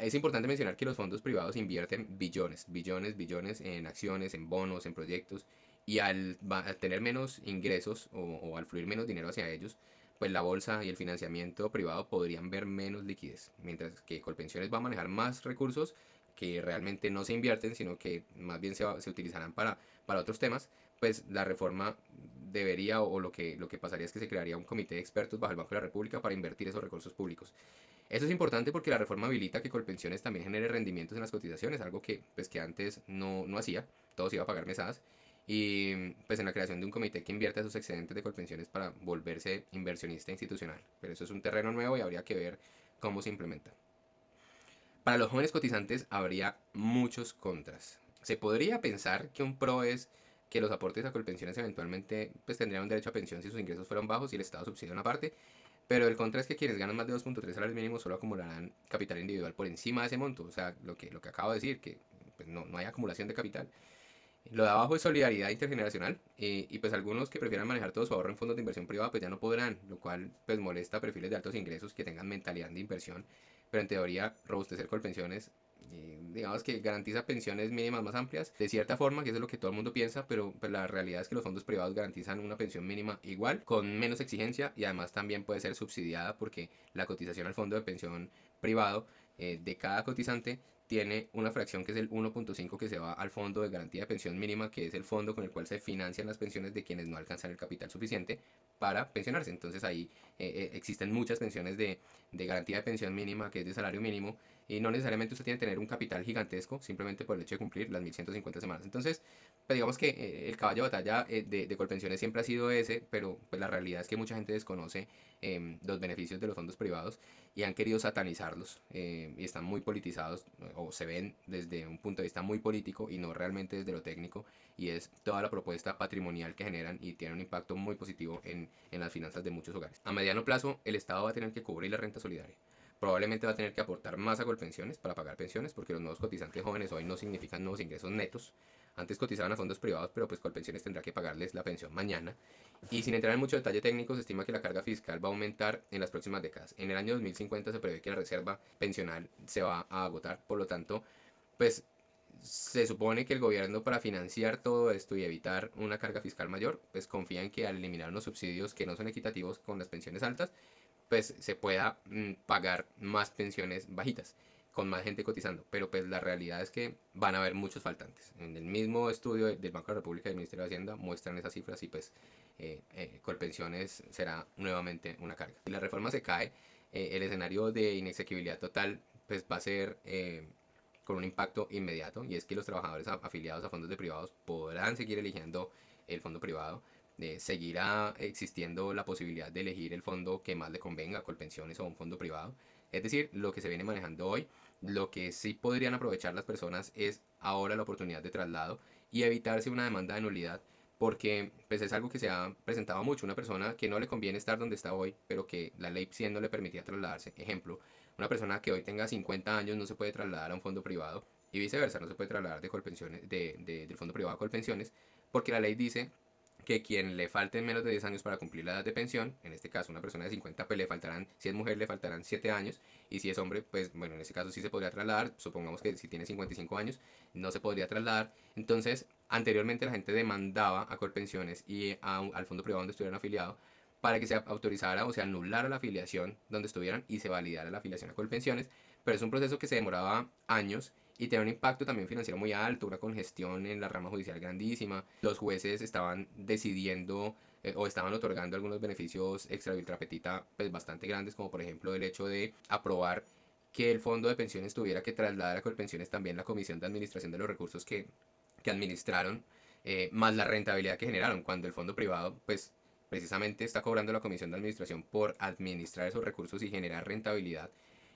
Es importante mencionar que los fondos privados invierten billones, billones, billones en acciones, en bonos, en proyectos, y al tener menos ingresos o al fluir menos dinero hacia ellos, pues la bolsa y el financiamiento privado podrían ver menos liquidez, mientras que Colpensiones va a manejar más recursos que realmente no se invierten, sino que más bien se utilizarán para otros temas. Pues la reforma debería, o lo que pasaría es que se crearía un comité de expertos bajo el Banco de la República para invertir esos recursos públicos. Eso es importante porque la reforma habilita que Colpensiones también genere rendimientos en las cotizaciones, algo que, pues, que antes no hacía, todo se iba a pagar mesadas. Y pues en la creación de un comité que invierta esos excedentes de Colpensiones para volverse inversionista institucional. Pero eso es un terreno nuevo y habría que ver cómo se implementa. Para los jóvenes cotizantes habría muchos contras. Se podría pensar que un pro es que los aportes a Colpensiones eventualmente pues, tendrían un derecho a pensión si sus ingresos fueron bajos y el Estado subsidia una parte, pero el contra es que quienes ganan más de 2.3 salarios mínimos solo acumularán capital individual por encima de ese monto. O sea, lo que acabo de decir, que pues, no hay acumulación de capital. Lo de abajo es solidaridad intergeneracional, y pues algunos que prefieran manejar todo su ahorro en fondos de inversión privada pues ya no podrán, lo cual pues molesta a perfiles de altos ingresos que tengan mentalidad de inversión. Pero en teoría robustecer Colpensiones, digamos que garantiza pensiones mínimas más amplias de cierta forma, que eso es lo que todo el mundo piensa, pero pues, la realidad es que los fondos privados garantizan una pensión mínima igual, con menos exigencia, y además también puede ser subsidiada porque la cotización al fondo de pensión privado, de cada cotizante, tiene una fracción que es el 1.5 que se va al fondo de garantía de pensión mínima, que es el fondo con el cual se financian las pensiones de quienes no alcanzan el capital suficiente para pensionarse. Entonces ahí existen muchas pensiones de garantía de pensión mínima, que es de salario mínimo, y no necesariamente usted tiene que tener un capital gigantesco simplemente por el hecho de cumplir las 1150 semanas. Entonces, pues digamos que el caballo de batalla de Colpensiones siempre ha sido ese, pero pues la realidad es que mucha gente desconoce los beneficios de los fondos privados y han querido satanizarlos, y están muy politizados, o se ven desde un punto de vista muy político y no realmente desde lo técnico, y es toda la propuesta patrimonial que generan y tiene un impacto muy positivo en las finanzas de muchos hogares. A mediano plazo el Estado va a tener que cubrir la renta solidaria. Probablemente va a tener que aportar más a Colpensiones para pagar pensiones, porque los nuevos cotizantes jóvenes hoy no significan nuevos ingresos netos. Antes cotizaban a fondos privados, pero pues Colpensiones tendrá que pagarles la pensión mañana. Y sin entrar en mucho detalle técnico, se estima que la carga fiscal va a aumentar en las próximas décadas. En el año 2050 se prevé que la reserva pensional se va a agotar, por lo tanto, pues se supone que el gobierno, para financiar todo esto y evitar una carga fiscal mayor, pues confía en que al eliminar unos subsidios que no son equitativos con las pensiones altas, pues se pueda pagar más pensiones bajitas, con más gente cotizando. Pero pues la realidad es que van a haber muchos faltantes. En el mismo estudio del Banco de la República y del Ministerio de Hacienda muestran esas cifras, y pues Colpensiones será nuevamente una carga. Si la reforma se cae, el escenario de inexequibilidad total pues va a ser con un impacto inmediato, y es que los trabajadores afiliados a fondos de privados podrán seguir eligiendo el fondo privado. Seguirá existiendo la posibilidad de elegir el fondo que más le convenga, Colpensiones o un fondo privado. Es decir, lo que se viene manejando hoy. Lo que sí podrían aprovechar las personas es ahora la oportunidad de traslado y evitarse una demanda de nulidad, porque pues es algo que se ha presentado mucho. Una persona que no le conviene estar donde está hoy, pero que la ley 100 no le permitía trasladarse. Ejemplo, una persona que hoy tenga 50 años no se puede trasladar a un fondo privado, y viceversa, no se puede trasladar de Colpensiones, del fondo privado a Colpensiones, porque la ley dice que quien le falten menos de 10 años para cumplir la edad de pensión, en este caso una persona de 50, pues le faltarán, si es mujer le faltarán 7 años, y si es hombre, pues bueno, en este caso sí se podría trasladar. Supongamos que si tiene 55 años no se podría trasladar. Entonces, anteriormente la gente demandaba a Colpensiones y al fondo privado donde estuvieran afiliados para que se autorizara o se anulara la afiliación donde estuvieran y se validara la afiliación a Colpensiones, pero es un proceso que se demoraba años y tenía un impacto también financiero muy alto, una congestión en la rama judicial grandísima. Los jueces estaban decidiendo o estaban otorgando algunos beneficios extra ultra petita pues bastante grandes, como por ejemplo el hecho de aprobar que el fondo de pensiones tuviera que trasladar a Colpensiones también la comisión de administración de los recursos que administraron, más la rentabilidad que generaron, cuando el fondo privado pues precisamente está cobrando la comisión de administración por administrar esos recursos y generar rentabilidad,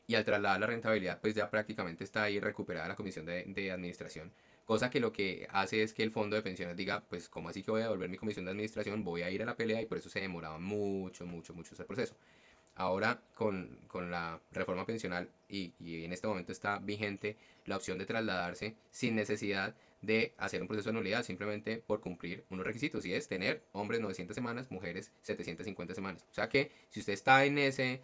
y al trasladar la rentabilidad pues ya prácticamente está ahí recuperada la comisión de administración, cosa que lo que hace es que el fondo de pensiones diga, pues como así que voy a devolver mi comisión de administración, voy a ir a la pelea, y por eso se demoraba mucho, mucho, mucho ese proceso. Ahora con la reforma pensional y en este momento está vigente la opción de trasladarse sin necesidad de hacer un proceso de nulidad, simplemente por cumplir unos requisitos, y es tener hombres 900 semanas, mujeres 750 semanas. O sea que si usted está en ese,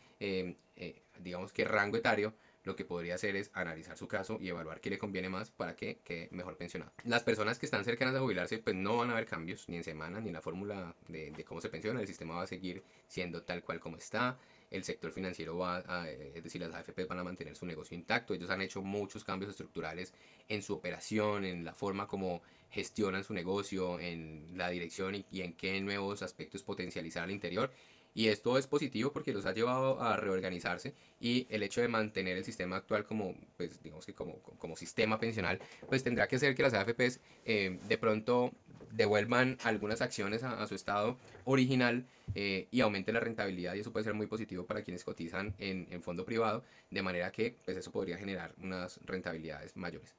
digamos que rango etario, lo que podría hacer es analizar su caso y evaluar qué le conviene más para que quede mejor pensionado. Las personas que están cercanas a jubilarse, pues no van a haber cambios ni en semanas ni en la fórmula de cómo se pensiona. El sistema va a seguir siendo tal cual como está. El sector financiero va a, es decir, las AFP van a mantener su negocio intacto. Ellos han hecho muchos cambios estructurales en su operación, en la forma como gestionan su negocio, en la dirección y en qué nuevos aspectos potencializar al interior. Y esto es positivo porque los ha llevado a reorganizarse, y el hecho de mantener el sistema actual como, pues, digamos que como sistema pensional, pues tendrá que hacer que las AFPs de pronto devuelvan algunas acciones a su estado original, y aumente la rentabilidad, y eso puede ser muy positivo para quienes cotizan en fondo privado, de manera que pues eso podría generar unas rentabilidades mayores.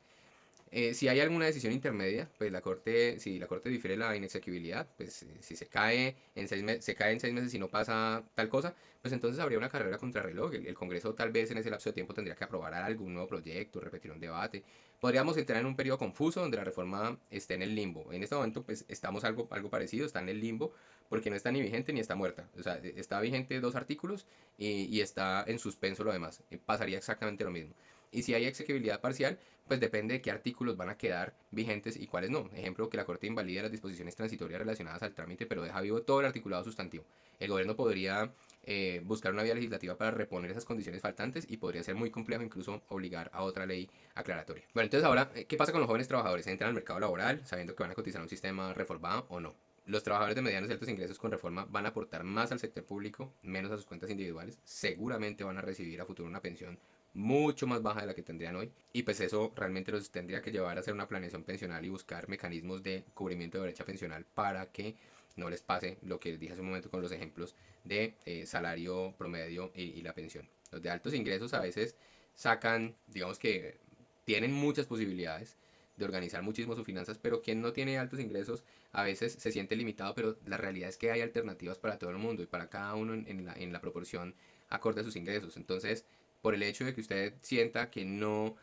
Si hay alguna decisión intermedia, pues la corte, si la corte difiere la inexequibilidad, pues si se cae en se cae en 6 meses y no pasa tal cosa, pues entonces habría una carrera contra reloj. El Congreso tal vez en ese lapso de tiempo tendría que aprobar algún nuevo proyecto, repetir un debate. Podríamos entrar en un periodo confuso donde la reforma esté en el limbo. En este momento pues estamos algo parecido, está en el limbo porque no está ni vigente ni está muerta. O sea, está vigente 2 artículos y está en suspenso lo demás. Pasaría exactamente lo mismo. Y si hay exequibilidad parcial, pues depende de qué artículos van a quedar vigentes y cuáles no. Ejemplo, que la Corte invalide las disposiciones transitorias relacionadas al trámite, pero deja vivo todo el articulado sustantivo. El gobierno podría buscar una vía legislativa para reponer esas condiciones faltantes, y podría ser muy complejo incluso obligar a otra ley aclaratoria. Bueno, entonces ahora, ¿qué pasa con los jóvenes trabajadores? ¿Entran al mercado laboral sabiendo que van a cotizar un sistema reformado o no? Los trabajadores de medianos y altos ingresos con reforma van a aportar más al sector público, menos a sus cuentas individuales. Seguramente van a recibir a futuro una pensión mucho más baja de la que tendrían hoy, y pues eso realmente los tendría que llevar a hacer una planeación pensional y buscar mecanismos de cubrimiento de brecha pensional para que no les pase lo que les dije hace un momento con los ejemplos de salario promedio y la pensión. Los de altos ingresos a veces sacan, digamos que tienen muchas posibilidades de organizar muchísimo sus finanzas, pero quien no tiene altos ingresos a veces se siente limitado, pero la realidad es que hay alternativas para todo el mundo y para cada uno en la proporción acorde a sus ingresos. Entonces, por el hecho de que usted sienta que no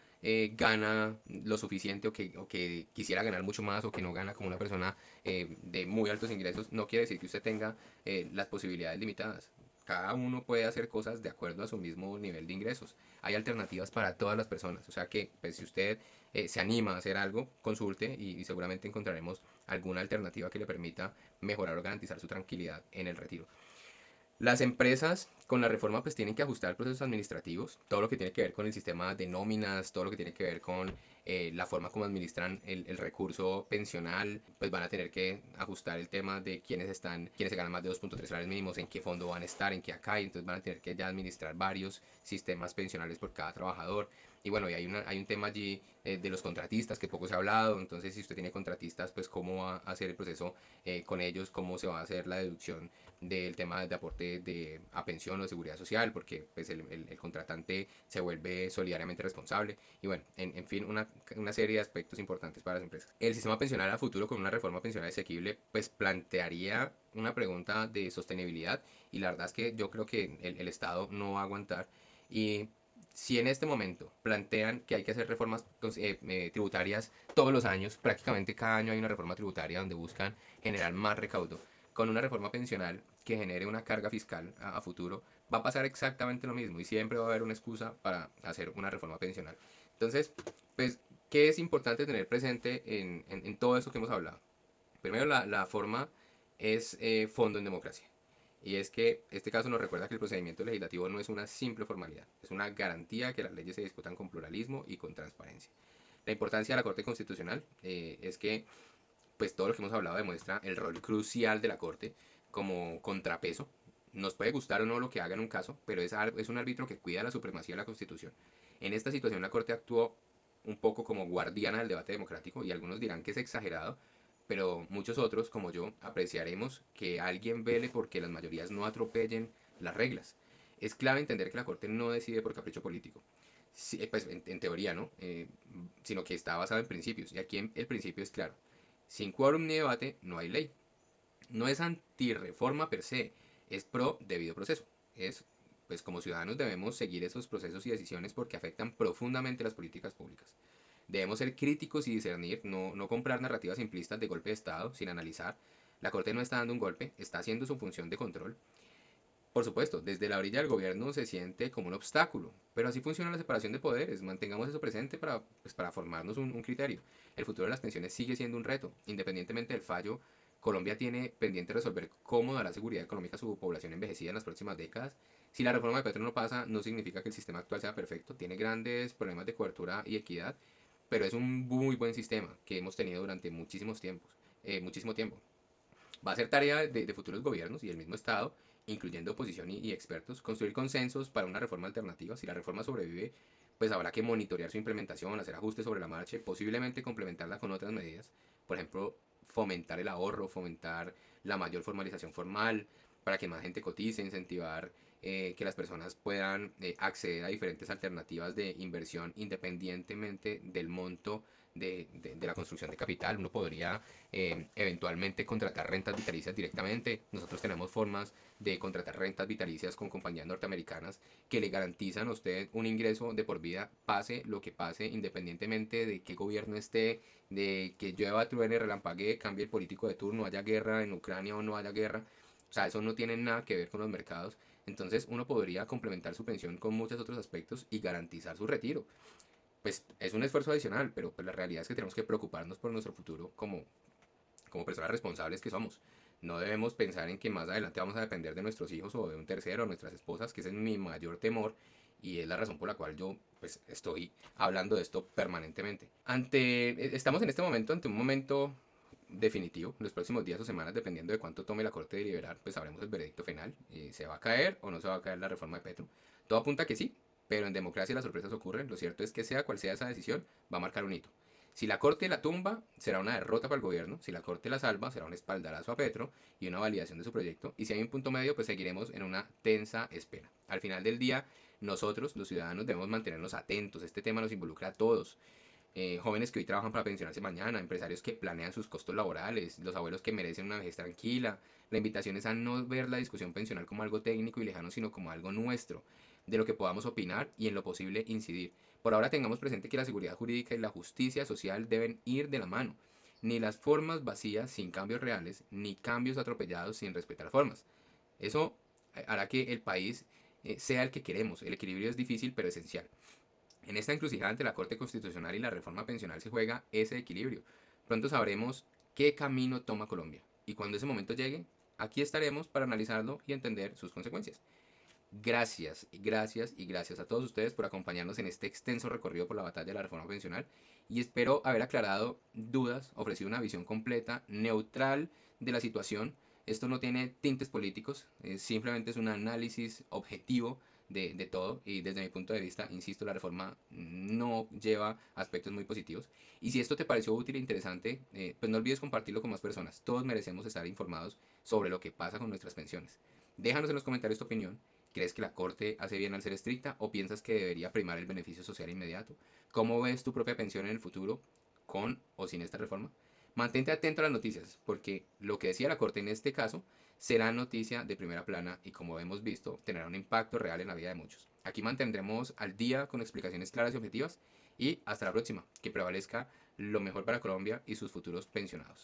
gana lo suficiente, o que quisiera ganar mucho más, o que no gana como una persona de muy altos ingresos, no quiere decir que usted tenga las posibilidades limitadas. Cada uno puede hacer cosas de acuerdo a su mismo nivel de ingresos. Hay alternativas para todas las personas. O sea que pues, si usted se anima a hacer algo, consulte y seguramente encontraremos alguna alternativa que le permita mejorar o garantizar su tranquilidad en el retiro. Las empresas con la reforma pues tienen que ajustar procesos administrativos, todo lo que tiene que ver con el sistema de nóminas, todo lo que tiene que ver con la forma como administran el recurso pensional, pues van a tener que ajustar el tema de quienes se ganan más de 2.3 salarios mínimos, en qué fondo van a estar, en qué acá, y entonces van a tener que ya administrar varios sistemas pensionales por cada trabajador. Y bueno, y hay un tema allí de los contratistas que poco se ha hablado. Entonces si usted tiene contratistas, pues cómo va a hacer el proceso con ellos, cómo se va a hacer la deducción del tema de aporte a pensión o de seguridad social, porque pues el contratante se vuelve solidariamente responsable. Y bueno, en fin, una serie de aspectos importantes para las empresas. El sistema pensional a futuro con una reforma pensional asequible pues plantearía una pregunta de sostenibilidad, y la verdad es que yo creo que el Estado no va a aguantar. Y si en este momento plantean que hay que hacer reformas tributarias todos los años, prácticamente cada año hay una reforma tributaria donde buscan generar más recaudo, con una reforma pensional que genere una carga fiscal a futuro, va a pasar exactamente lo mismo, y siempre va a haber una excusa para hacer una reforma pensional. Entonces, pues, ¿qué es importante tener presente en todo eso que hemos hablado? Primero, la forma es fondo en democracia. Y es que este caso nos recuerda que el procedimiento legislativo no es una simple formalidad, es una garantía que las leyes se discutan con pluralismo y con transparencia. La importancia de la Corte Constitucional es que pues todo lo que hemos hablado demuestra el rol crucial de la Corte, como contrapeso. Nos puede gustar o no lo que haga en un caso, pero es un árbitro que cuida la supremacía de la Constitución. En esta situación la Corte actuó un poco como guardiana del debate democrático y algunos dirán que es exagerado, pero muchos otros, como yo, apreciaremos que alguien vele porque las mayorías no atropellen las reglas. Es clave entender que la Corte no decide por capricho político, sí, pues en teoría, ¿no? Sino que está basado en principios. Y aquí el principio es claro. Sin quórum ni debate no hay ley. No es antirreforma per se, es pro debido proceso. Es, pues como ciudadanos debemos seguir esos procesos y decisiones porque afectan profundamente las políticas públicas. Debemos ser críticos y discernir, no comprar narrativas simplistas de golpe de Estado sin analizar. La Corte no está dando un golpe, está haciendo su función de control. Por supuesto, desde la orilla del gobierno se siente como un obstáculo, pero así funciona la separación de poderes. Mantengamos eso presente para formarnos un criterio. El futuro de las pensiones sigue siendo un reto. Independientemente del fallo, Colombia tiene pendiente resolver cómo dará seguridad económica a su población envejecida en las próximas décadas. Si la reforma de Petro no pasa, no significa que el sistema actual sea perfecto. Tiene grandes problemas de cobertura y equidad, pero es un muy buen sistema que hemos tenido durante muchísimo tiempo. Va a ser tarea de futuros gobiernos y del mismo Estado, incluyendo oposición y expertos, construir consensos para una reforma alternativa. Si la reforma sobrevive, pues habrá que monitorear su implementación, hacer ajustes sobre la marcha, posiblemente complementarla con otras medidas. Por ejemplo, fomentar el ahorro, fomentar la mayor formalización formal, para que más gente cotice, incentivar que las personas puedan acceder a diferentes alternativas de inversión independientemente del monto de la construcción de capital. Uno podría eventualmente contratar rentas vitalicias directamente. Nosotros tenemos formas de contratar rentas vitalicias con compañías norteamericanas que le garantizan a usted un ingreso de por vida, pase lo que pase, independientemente de qué gobierno esté, de que llueva, truene, relampaguee, cambie el político de turno, haya guerra en Ucrania o no haya guerra. O sea, eso no tiene nada que ver con los mercados. Entonces uno podría complementar su pensión con muchos otros aspectos y garantizar su retiro. Pues es un esfuerzo adicional, pero pues la realidad es que tenemos que preocuparnos por nuestro futuro como personas responsables que somos. No debemos pensar en que más adelante vamos a depender de nuestros hijos o de un tercero o nuestras esposas, que ese es mi mayor temor y es la razón por la cual yo pues estoy hablando de esto permanentemente. Estamos en este momento ante un momento definitivo. Los próximos días o semanas, dependiendo de cuánto tome la Corte de deliberar, pues sabremos el veredicto final. ¿Se va a caer o no se va a caer la reforma de Petro? Todo apunta a que sí, pero en democracia las sorpresas ocurren. Lo cierto es que sea cual sea esa decisión, va a marcar un hito. Si la Corte la tumba, será una derrota para el gobierno. Si la Corte la salva, será un espaldarazo a Petro y una validación de su proyecto. Y si hay un punto medio, pues seguiremos en una tensa espera. Al final del día, nosotros, los ciudadanos, debemos mantenernos atentos. Este tema nos involucra a todos. Jóvenes que hoy trabajan para pensionarse mañana, empresarios que planean sus costos laborales, los abuelos que merecen una vejez tranquila. La invitación es a no ver la discusión pensional como algo técnico y lejano, sino como algo nuestro, de lo que podamos opinar y en lo posible incidir. Por ahora tengamos presente que la seguridad jurídica y la justicia social deben ir de la mano. Ni las formas vacías sin cambios reales, ni cambios atropellados sin respetar formas. Eso hará que el país sea el que queremos. El equilibrio es difícil pero esencial. En esta encrucijada entre la Corte Constitucional y la reforma pensional se juega ese equilibrio. Pronto sabremos qué camino toma Colombia. Y cuando ese momento llegue, aquí estaremos para analizarlo y entender sus consecuencias. Gracias, gracias y gracias a todos ustedes por acompañarnos en este extenso recorrido por la batalla de la reforma pensional y espero haber aclarado dudas, ofrecido una visión completa, neutral de la situación. Esto no tiene tintes políticos, simplemente es un análisis objetivo de todo y desde mi punto de vista, insisto, la reforma no lleva aspectos muy positivos. Y si esto te pareció útil e interesante, pues no olvides compartirlo con más personas. Todos merecemos estar informados sobre lo que pasa con nuestras pensiones. Déjanos en los comentarios tu opinión. ¿Crees que la Corte hace bien al ser estricta o piensas que debería primar el beneficio social inmediato? ¿Cómo ves tu propia pensión en el futuro con o sin esta reforma? Mantente atento a las noticias, porque lo que decía la Corte en este caso será noticia de primera plana y como hemos visto tendrá un impacto real en la vida de muchos. Aquí mantendremos al día con explicaciones claras y objetivas y hasta la próxima, que prevalezca lo mejor para Colombia y sus futuros pensionados.